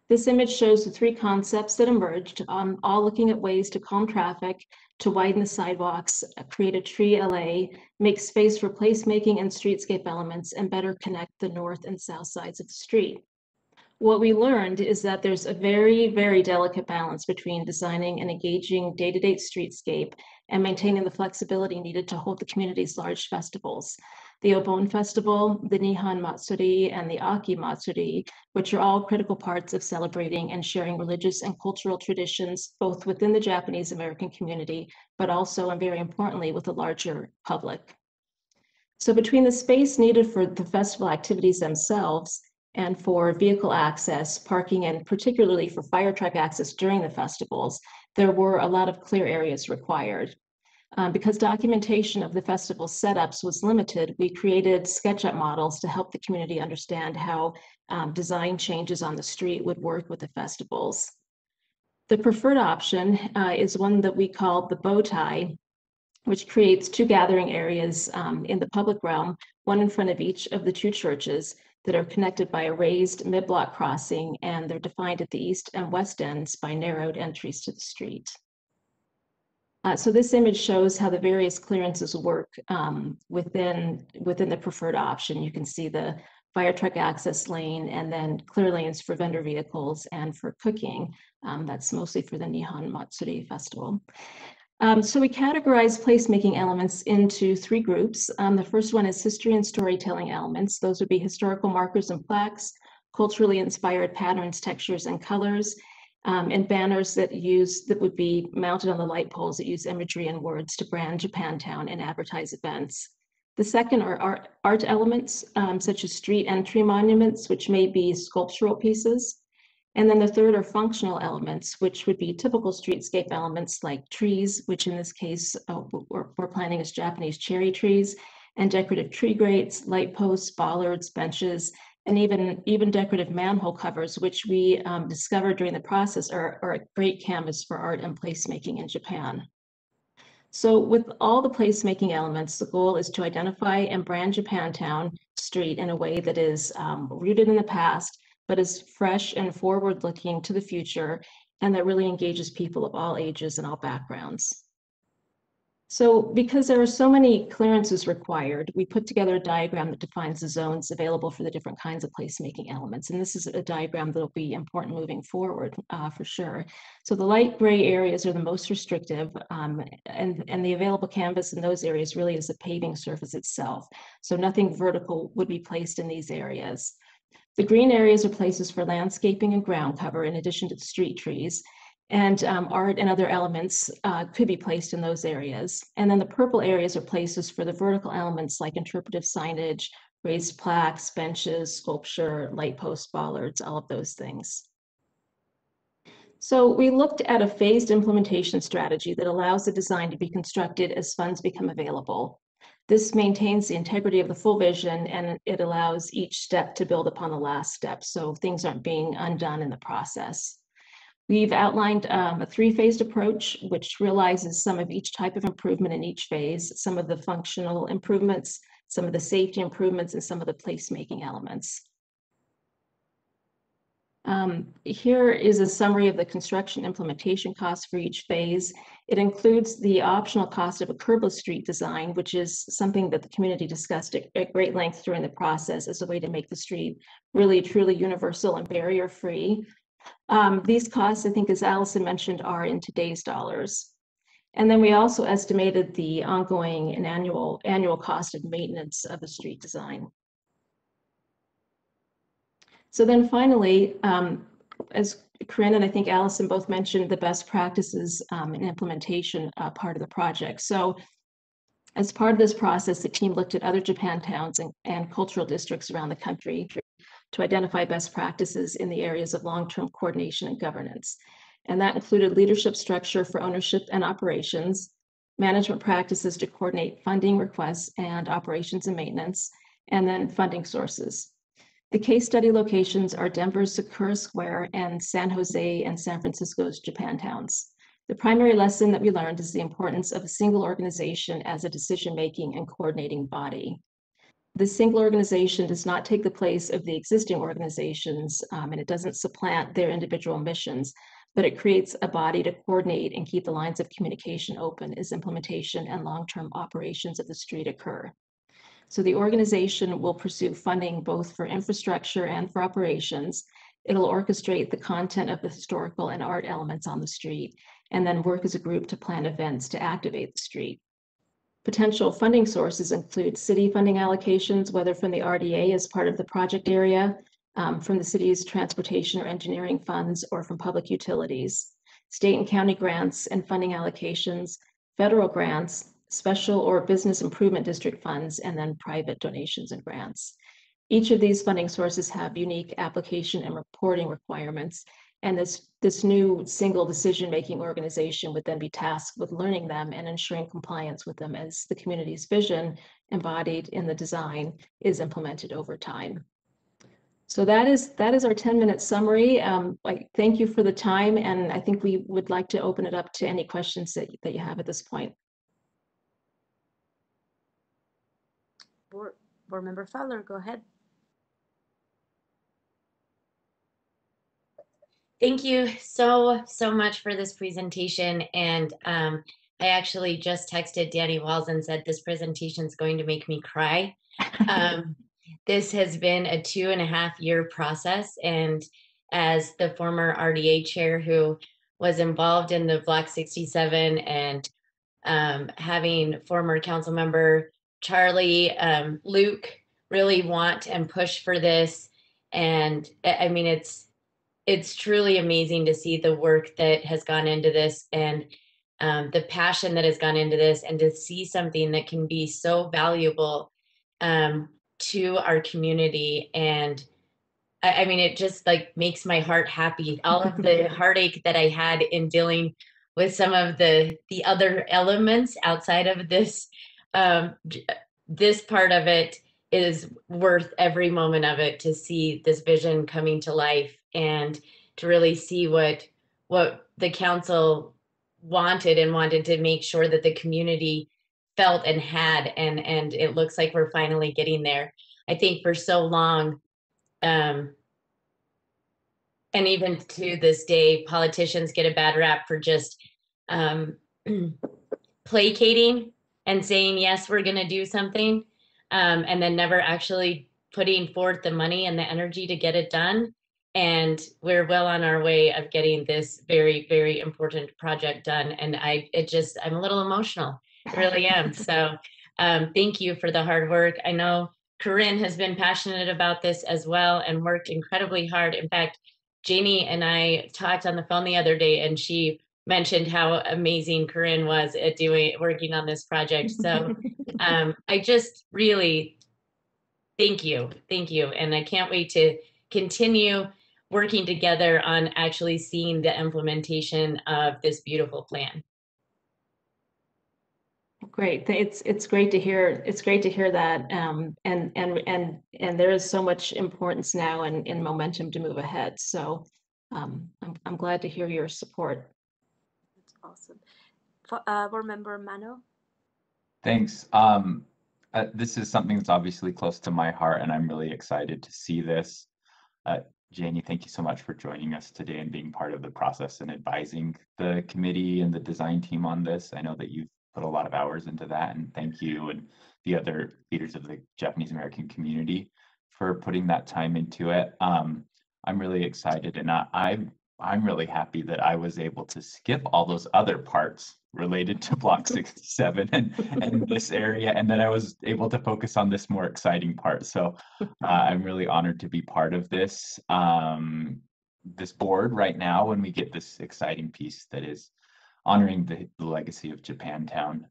Speaker 15: This image shows the 3 concepts that emerged, all looking at ways to calm traffic, to widen the sidewalks, create a tree alley, make space for placemaking and streetscape elements, and better connect the north and south sides of the street. What we learned is that there's a very, very delicate balance between designing an engaging day-to-day streetscape and maintaining the flexibility needed to hold the community's large festivals. The Obon Festival, the Nihon Matsuri, and the Aki Matsuri, which are all critical parts of celebrating and sharing religious and cultural traditions, both within the Japanese American community, but also, and very importantly, with the larger public. So between the space needed for the festival activities themselves and for vehicle access, parking, and particularly for fire truck access during the festivals, there were a lot of clear areas required. Because documentation of the festival setups was limited, we created SketchUp models to help the community understand how design changes on the street would work with the festivals. The preferred option is one that we call the bow tie, which creates 2 gathering areas in the public realm, one in front of each of the 2 churches, that are connected by a raised mid-block crossing, and they're defined at the east and west ends by narrowed entries to the street. So this image shows how the various clearances work within the preferred option. You can see the fire truck access lane and then clear lanes for vendor vehicles and for cooking. That's mostly for the Nihon Matsuri Festival. So we categorize placemaking elements into 3 groups. The first one is history and storytelling elements. Those would be historical markers and plaques, culturally inspired patterns, textures, and colors, and banners that would be mounted on the light poles that use imagery and words to brand Japantown and advertise events. The second are art elements, such as street entry monuments, which may be sculptural pieces. And then the third are functional elements, which would be typical streetscape elements like trees, which in this case we're planning as Japanese cherry trees, and decorative tree grates, light posts, bollards, benches, and even decorative manhole covers, which we discovered during the process are a great canvas for art and placemaking in Japan. So with all the placemaking elements, the goal is to identify and brand Japantown Street in a way that is rooted in the past, but is fresh and forward-looking to the future, and that really engages people of all ages and all backgrounds. So because there are so many clearances required, we put together a diagram that defines the zones available for the different kinds of placemaking elements. And this is a diagram that will be important moving forward for sure. So the light gray areas are the most restrictive, and the available canvas in those areas really is the paving surface itself. So nothing vertical would be placed in these areas. The green areas are places for landscaping and ground cover in addition to the street trees. And art and other elements could be placed in those areas. And then the purple areas are places for the vertical elements like interpretive signage, raised plaques, benches, sculpture, light posts, bollards, all of those things. So we looked at a phased implementation strategy that allows the design to be constructed as funds become available. This maintains the integrity of the full vision, and it allows each step to build upon the last step, so things aren't being undone in the process. We've outlined a three-phased approach, which realizes some of each type of improvement in each phase, some of the functional improvements, some of the safety improvements, and some of the placemaking elements. Here is a summary of the construction implementation costs for each phase. It includes the optional cost of a curbless street design, which is something that the community discussed at great length during the process as a way to make the street really truly universal and barrier-free. These costs, I think, as Allison mentioned, are in today's dollars. And then we also estimated the ongoing and annual cost of maintenance of the street design. So then finally, as Corinne and I think Allison both mentioned, the best practices and implementation part of the project. So as part of this process, the team looked at other Japantowns and cultural districts around the country to identify best practices in the areas of long-term coordination and governance. And that included leadership structure for ownership and operations, management practices to coordinate funding requests and operations and maintenance, and then funding sources. The case study locations are Denver's Sakura Square and San Jose and San Francisco's Japantowns. The primary lesson that we learned is the importance of a single organization as a decision-making and coordinating body. This single organization does not take the place of the existing organizations, and it doesn't supplant their individual missions, but it creates a body to coordinate and keep the lines of communication open as implementation and long-term operations of the street occur. So the organization will pursue funding both for infrastructure and for operations. It'll orchestrate the content of the historical and art elements on the street, and then work as a group to plan events to activate the street. Potential funding sources include city funding allocations, whether from the RDA as part of the project area, from the city's transportation or engineering funds, or from public utilities, state and county grants and funding allocations, federal grants, special or business improvement district funds, and then private donations and grants. Each of these funding sources have unique application and reporting requirements, and this new single decision-making organization would then be tasked with learning them and ensuring compliance with them as the community's vision embodied in the design is implemented over time. So that is our 10-minute summary. I thank you for the time, and I think we would like to open it up to any questions that you have at this point.
Speaker 1: Board Member Fowler, go ahead.
Speaker 7: Thank you so much for this presentation. And I actually just texted Danny Walls and said this presentation is going to make me cry. This has been a 2.5-year process. And as the former RDA chair who was involved in the Block 67 and having former council member Charlie, Luke really want and push for this. And I mean, it's truly amazing to see the work that has gone into this and the passion that has gone into this, and to see something that can be so valuable to our community. And I mean, it just like makes my heart happy. All of the heartache that I had in dealing with some of the other elements outside of this, this part of it is worth every moment of it, to see this vision coming to life and to really see what the council wanted to make sure that the community felt and had, and it looks like we're finally getting there. I think for so long, and even to this day, politicians get a bad rap for just placating and saying, yes, we're going to do something, and then never actually putting forth the money and the energy to get it done. And we're well on our way of getting this very, very important project done. And I'm a little emotional. I really am. So thank you for the hard work. I know Corinne has been passionate about this as well and worked incredibly hard. In fact, Janie and I talked on the phone the other day, and she mentioned how amazing Corinne was at working on this project. So I just really thank you. And I can't wait to continue working together on actually seeing the implementation of this beautiful plan.
Speaker 15: Great. It's great to hear. It's great to hear that. And there is so much importance now and momentum to move ahead. So I'm glad to hear your support.
Speaker 1: That's awesome. Board Member Mano.
Speaker 11: Thanks. This is something that's obviously close to my heart, and I'm really excited to see this. Janie, thank you so much for joining us today and being part of the process and advising the committee and the design team on this. I know that you've put a lot of hours into that, and thank you and the other leaders of the Japanese American community for putting that time into it. I'm really excited, and I'm really happy that I was able to skip all those other parts related to Block 67 and this area, and then I was able to focus on this more exciting part. So I'm really honored to be part of this this board right now when we get this exciting piece that is honoring the legacy of Japantown.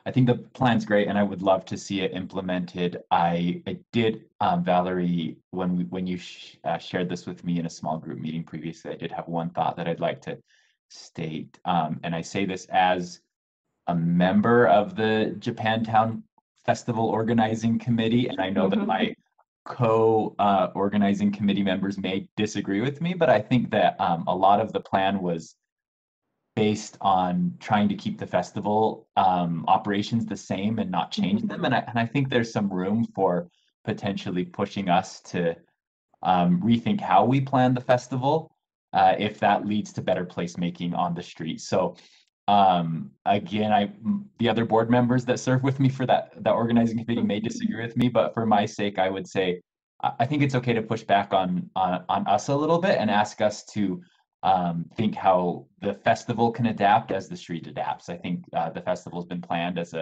Speaker 11: I think the plan's great, and I would love to see it implemented. I did, Valerie, when you shared this with me in a small group meeting previously, I did have one thought that I'd like to state, and I say this as a member of the Japantown Festival Organizing Committee, and I know that my co-organizing committee members may disagree with me, but I think that a lot of the plan was based on trying to keep the festival operations the same and not change them. And I think there's some room for potentially pushing us to rethink how we plan the festival if that leads to better placemaking on the street. So again, the other board members that serve with me for that organizing committee may disagree with me, but for my sake, I would say I think it's okay to push back on us a little bit and ask us to think how the festival can adapt as the street adapts. I think the festival's been planned as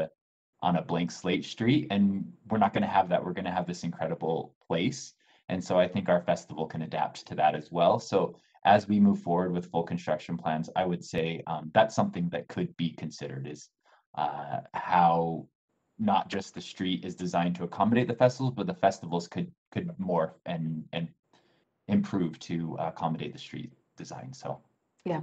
Speaker 11: on a blank slate street, and we're not going to have that. We're going to have this incredible place. And so I think our festival can adapt to that as well. So as we move forward with full construction plans, I would say that's something that could be considered, is how not just the street is designed to accommodate the festivals, but the festivals could morph and improve to accommodate the street design. So
Speaker 15: yeah,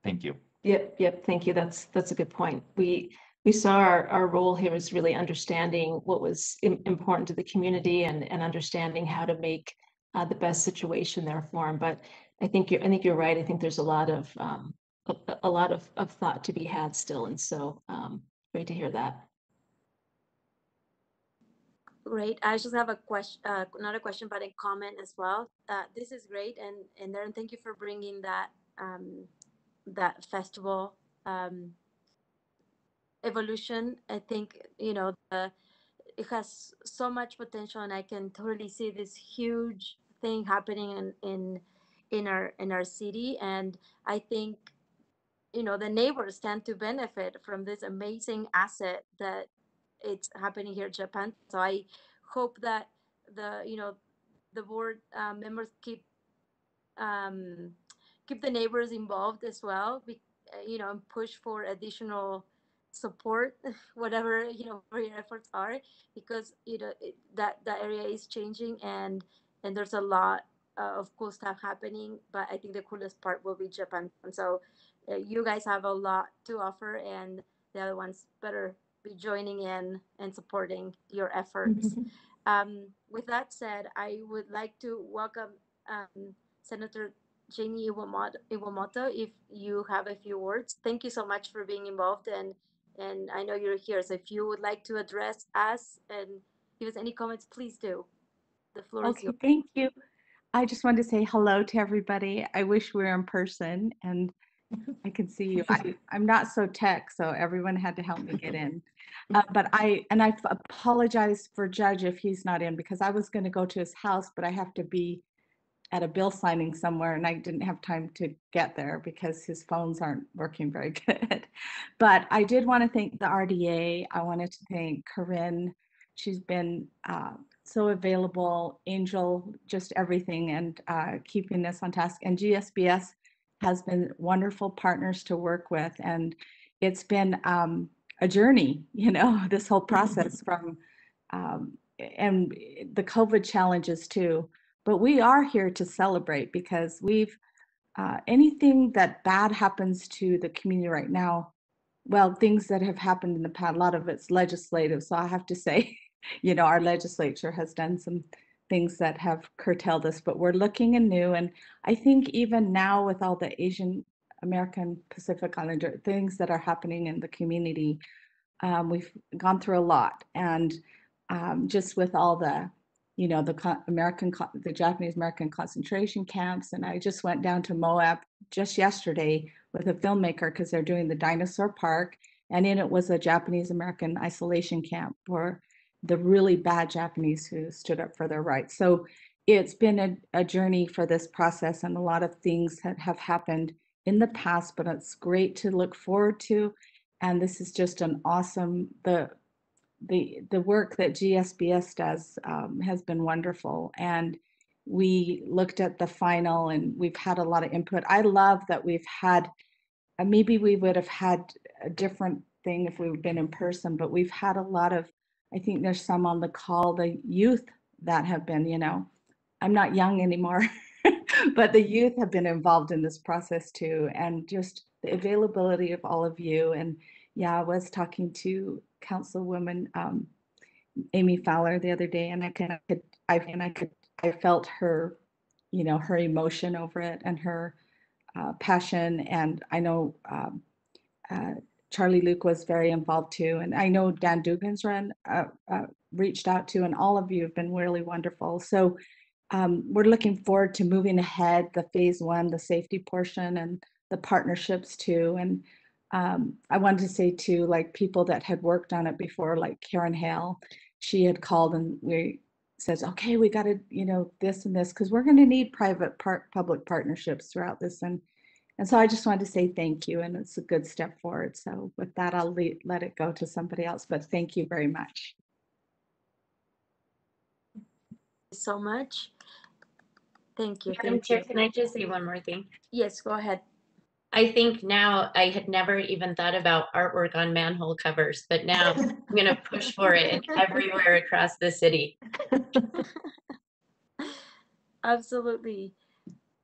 Speaker 11: thank you.
Speaker 15: Yep. Thank you. That's a good point. We saw our role here is really understanding what was important to the community and understanding how to make the best situation there for them. But I think you're right. I think there's a lot of thought to be had still, and so great to hear that.
Speaker 1: Great. I just have a question, not a question, but a comment as well. This is great, and Darren, thank you for bringing that that festival evolution. I think it has so much potential, and I can totally see this huge thing happening in our city. And I think the neighbors stand to benefit from this amazing asset that it's happening here in Japan. So I hope that the board members keep the neighbors involved as well, and push for additional support, whatever your efforts are, because that area is changing, and there's a lot of cool stuff happening. But I think the coolest part will be Japan. And so you guys have a lot to offer, and the other ones better be joining in and supporting your efforts. With that said, I would like to welcome Senator Janie Iwamoto, if you have a few words. Thank you so much for being involved, and I know you're here. So if you would like to address us and give us any comments, please do. The floor is yours.
Speaker 16: Thank you. I just wanted to say hello to everybody. I wish we were in person, and I can see you. I'm not so tech, so everyone had to help me get in. But I apologize for Judge if he's not in, because I was going to go to his house, but I have to be at a bill signing somewhere, and I didn't have time to get there because his phones aren't working very good. But I did want to thank the RDA. I wanted to thank Corinne. She's been so available, Angel, just everything, and keeping us on task. And GSBS has been wonderful partners to work with. And it's been a journey, you know, this whole process from, and the COVID challenges too. But we are here to celebrate because we've, anything that bad happens to the community right now, well, things that have happened in the past, a lot of it's legislative. So I have to say, you know, our legislature has done some things that have curtailed us, but we're looking anew. And I think even now with all the Asian American Pacific Islander things that are happening in the community, we've gone through a lot. And just with all the, you know, the Japanese American concentration camps. And I just went down to Moab just yesterday with a filmmaker because they're doing the dinosaur park. And in it was a Japanese American isolation camp for the really bad Japanese who stood up for their rights. So it's been a journey for this process, and a lot of things that have happened in the past, but it's great to look forward to. And this is just an awesome, the work that GSBS does has been wonderful. And we looked at the final and we've had a lot of input. I love that we've had, maybe we would have had a different thing if we've been in person, but we've had a lot of, I think there's some on the call, the youth that have been, you know, I'm not young anymore, but the youth have been involved in this process too. And just the availability of all of you. And yeah, I was talking to Councilwoman Amy Fowler the other day, and I felt her, you know, her emotion over it and her passion. And I know Charlie Luke was very involved too. And I know Dan Dugan's reached out to, and all of you have been really wonderful. So we're looking forward to moving ahead, the phase one, the safety portion, and the partnerships too. And I wanted to say too, like people that had worked on it before, like Karen Hale, she had called and we says, okay, we got to, you know, this and this, because we're going to need public partnerships throughout this. And so I just wanted to say thank you, and it's a good step forward. So with that, I'll let it go to somebody else, but thank you very much.
Speaker 1: So much. Thank you.
Speaker 7: Madam Chair, can I just say one more thing?
Speaker 1: Yes, go ahead.
Speaker 7: I think now, I had never even thought about artwork on manhole covers, but now I'm going to push for it everywhere across the city.
Speaker 1: Absolutely.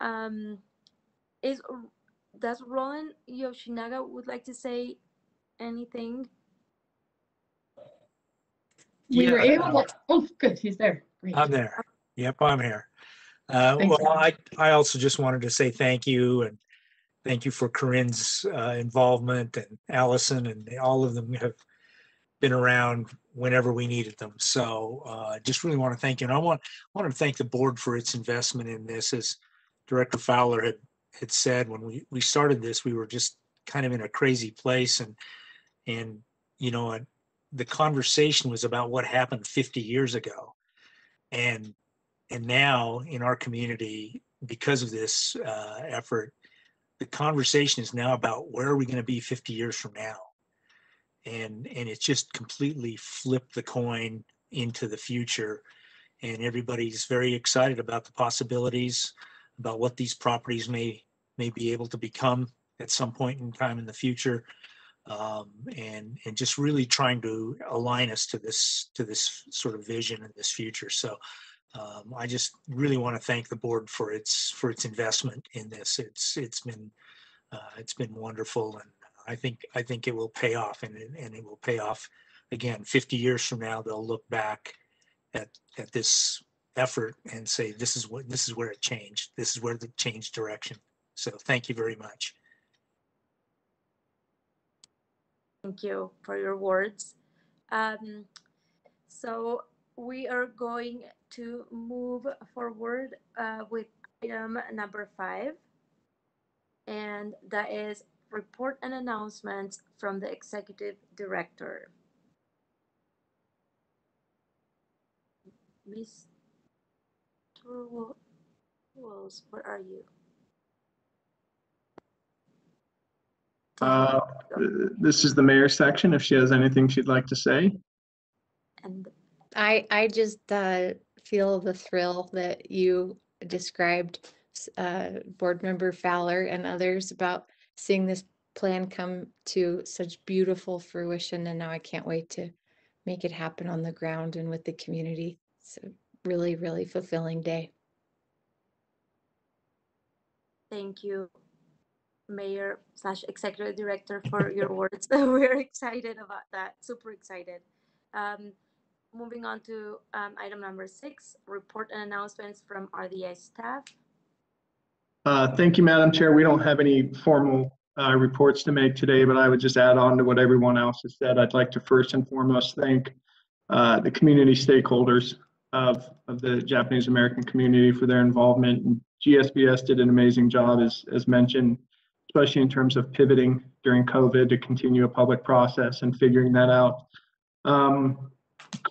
Speaker 1: Does Roland Yoshinaga would like to say anything?
Speaker 14: We were able to, oh, good, he's there. Great.
Speaker 17: I'm there. Yep, I'm here. Well, I also just wanted to say thank you, and thank you for Corinne's involvement, and Allison, and all of them have been around whenever we needed them. So I just really want to thank you. And I want to thank the board for its investment in this. As Director Fowler had said, when we started this, we were just kind of in a crazy place. And you know, the conversation was about what happened 50 years ago. And now in our community, because of this effort, the conversation is now about where are we going to be 50 years from now? And it's just completely flipped the coin into the future. And everybody's very excited about the possibilities, about what these properties may be able to become at some point in time in the future. And just really trying to align us to this sort of vision and this future. So I just really want to thank the board for its investment in this. It's been wonderful, and I think it will pay off, and it will pay off again 50 years from now. They'll look back at this effort and say, this is where it changed. This is where the changed direction. So thank you very much.
Speaker 1: Thank you for your words. So we are going to move forward with item number 5. and that is report and announcements from the executive director. Mr. Wells, where are you?
Speaker 9: This is the mayor's section, if she has anything she'd like to say.
Speaker 1: And
Speaker 18: I just feel the thrill that you described, Board Member Fowler and others, about seeing this plan come to such beautiful fruition. And now I can't wait to make it happen on the ground and with the community. It's a really, really fulfilling day.
Speaker 1: Thank you, Mayor / Executive Director, for your words. We're excited about that, super excited. Moving on to item number 6, report and announcements from RDA staff.
Speaker 9: Thank you, Madam Chair. We don't have any formal reports to make today, but I would just add on to what everyone else has said. I'd like to first and foremost thank the community stakeholders of the Japanese American community for their involvement. And GSBS did an amazing job, as mentioned, especially in terms of pivoting during COVID to continue a public process and figuring that out.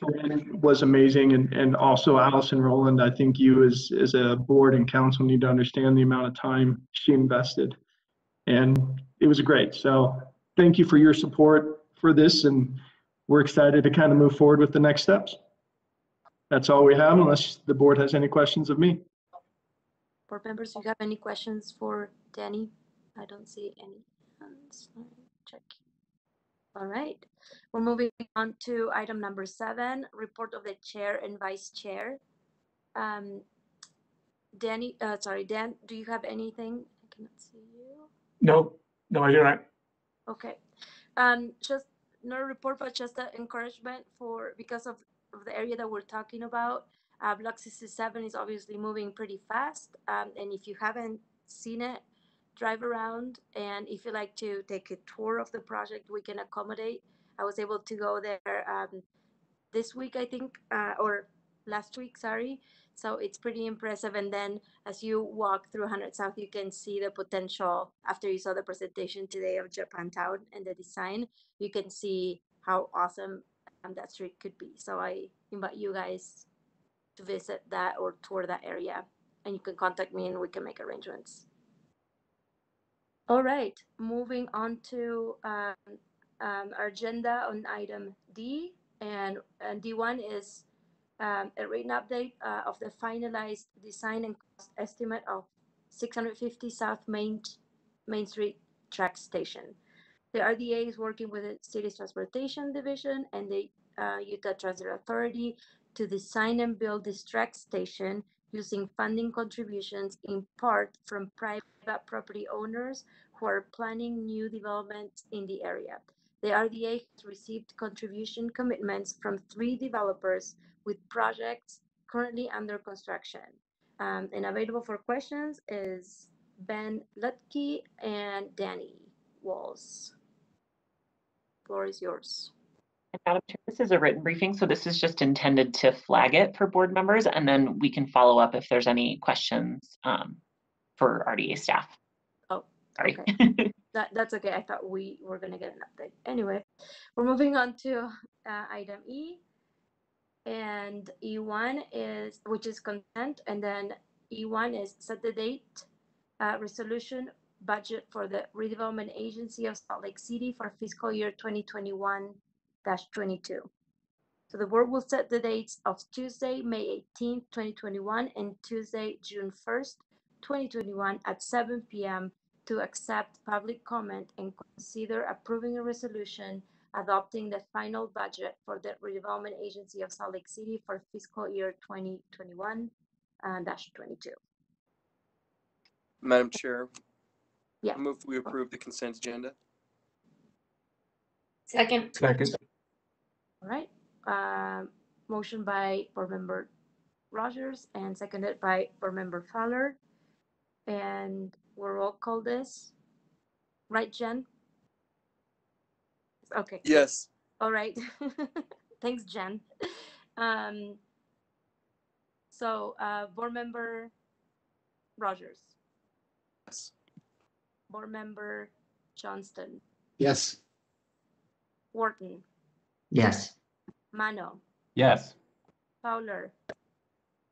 Speaker 9: Corinne was amazing, and also Allison Rowland. I think you as a board and council need to understand the amount of time she invested, and it was great. So thank you for your support for this, and we're excited to kind of move forward with the next steps. That's all we have, unless the board has any questions of me.
Speaker 1: Board members, do you have any questions for Danny? I don't see any hands. Let me check. All right, we're moving on to item number 7, report of the chair and vice chair. Dan, do you have anything? I cannot see you.
Speaker 17: No, I do not.
Speaker 1: Okay, just not a report, but just an encouragement because of the area that we're talking about. Block 67 is obviously moving pretty fast, and if you haven't seen it, drive around, and if you like to take a tour of the project, we can accommodate. I was able to go there this week, I think, or last week, sorry. So it's pretty impressive. And then as you walk through 100 South, you can see the potential after you saw the presentation today of Japantown and the design. You can see how awesome that street could be. So I invite you guys to visit that or tour that area, and you can contact me and we can make arrangements. All right, moving on to our agenda on item D, and D1 is a written update of the finalized design and cost estimate of 650 South Main Street track station. The RDA is working with the city's transportation division and the Utah Transit Authority to design and build this track station using funding contributions in part from private property owners who are planning new developments in the area. The RDA has received contribution commitments from 3 developers with projects currently under construction. And available for questions is Ben Lutke and Danny Walls. Floor is yours.
Speaker 19: Madam Chair, this is a written briefing, so this is just intended to flag it for board members, and then we can follow up if there's any questions for RDA staff.
Speaker 1: Oh,
Speaker 19: sorry.
Speaker 1: Okay. That's okay. I thought we were going to get an update. Anyway, we're moving on to item E. And E1 is, which is consent, and then E1 is set the date, resolution budget for the redevelopment agency of Salt Lake City for fiscal year 2021-22. So the board will set the dates of Tuesday, May 18th, 2021 and Tuesday, June 1st, 2021 at 7 p.m. to accept public comment and consider approving a resolution adopting the final budget for the redevelopment agency of Salt Lake City for fiscal year 2021-22.
Speaker 20: Madam Chair,
Speaker 1: yeah,
Speaker 20: I move we approve the consent agenda.
Speaker 7: Second.
Speaker 1: All right. Motion by Board Member Rogers and seconded by Board Member Fowler. And we'll roll call this. Right, Jen? Okay.
Speaker 20: Yes.
Speaker 1: All right. Thanks, Jen. So Board Member Rogers.
Speaker 20: Yes.
Speaker 1: Board Member Johnston,
Speaker 12: Yes.
Speaker 1: Wharton,
Speaker 8: Yes.
Speaker 1: Mano,
Speaker 11: Yes.
Speaker 1: Fowler,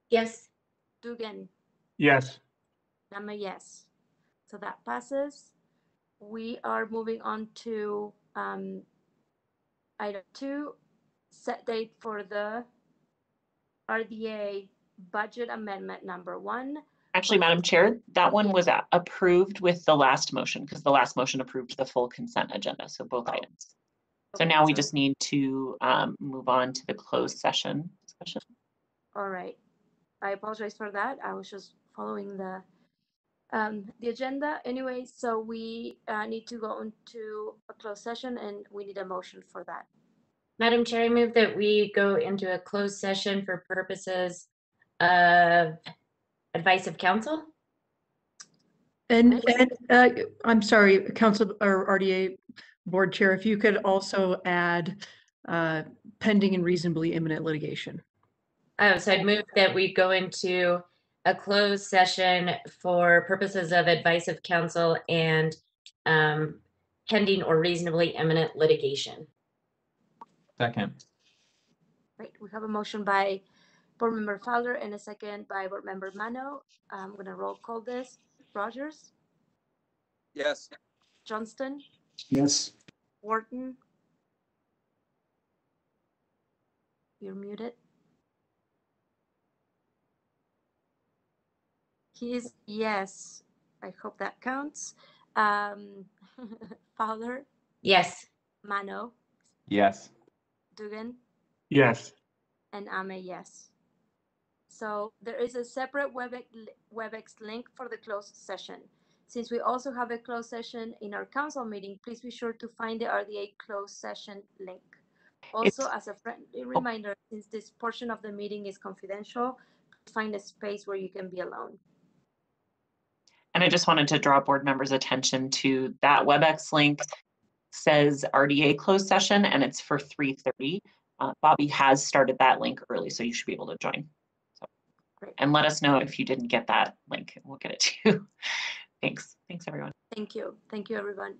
Speaker 7: Yes.
Speaker 1: Dugan.
Speaker 17: Yes.
Speaker 1: I'm a yes. So that passes. We are moving on to item 2, set date for the RDA budget amendment number 1.
Speaker 19: Actually, Madam Chair, that one was approved with the last motion because the last motion approved the full consent agenda, so both items. So now we just need to move on to the closed session discussion.
Speaker 1: All right. I apologize for that. I was just following the agenda. Anyway, so we need to go into a closed session and we need a motion for that.
Speaker 7: Madam Chair, I move that we go into a closed session for purposes of advice of counsel.
Speaker 21: And I'm sorry, Council or RDA Board Chair, if you could also add pending and reasonably imminent litigation.
Speaker 7: Oh, so I'd move that we go into a closed session for purposes of advice of counsel and pending or reasonably imminent litigation.
Speaker 11: Second.
Speaker 1: Right, we have a motion by Board Member Fowler and a second by Board Member Mano. I'm gonna roll call this. Rogers?
Speaker 20: Yes.
Speaker 1: Johnston?
Speaker 12: Yes.
Speaker 1: Wharton? You're muted. He's yes. I hope that counts. Fowler?
Speaker 7: Yes.
Speaker 1: Mano?
Speaker 11: Yes.
Speaker 1: Dugan?
Speaker 17: Yes.
Speaker 1: And I'm a yes. So there is a separate WebEx link for the closed session. Since we also have a closed session in our council meeting, please be sure to find the RDA closed session link. Also, as a friendly reminder, since this portion of the meeting is confidential, find a space where you can be alone.
Speaker 19: And I just wanted to draw board members' attention to that WebEx link. Says RDA closed session and it's for 3:30. Bobby has started that link early, so you should be able to join. So, and let us know if you didn't get that link. We'll get it to you. Thanks. Thanks, everyone.
Speaker 1: Thank you. Thank you, everyone.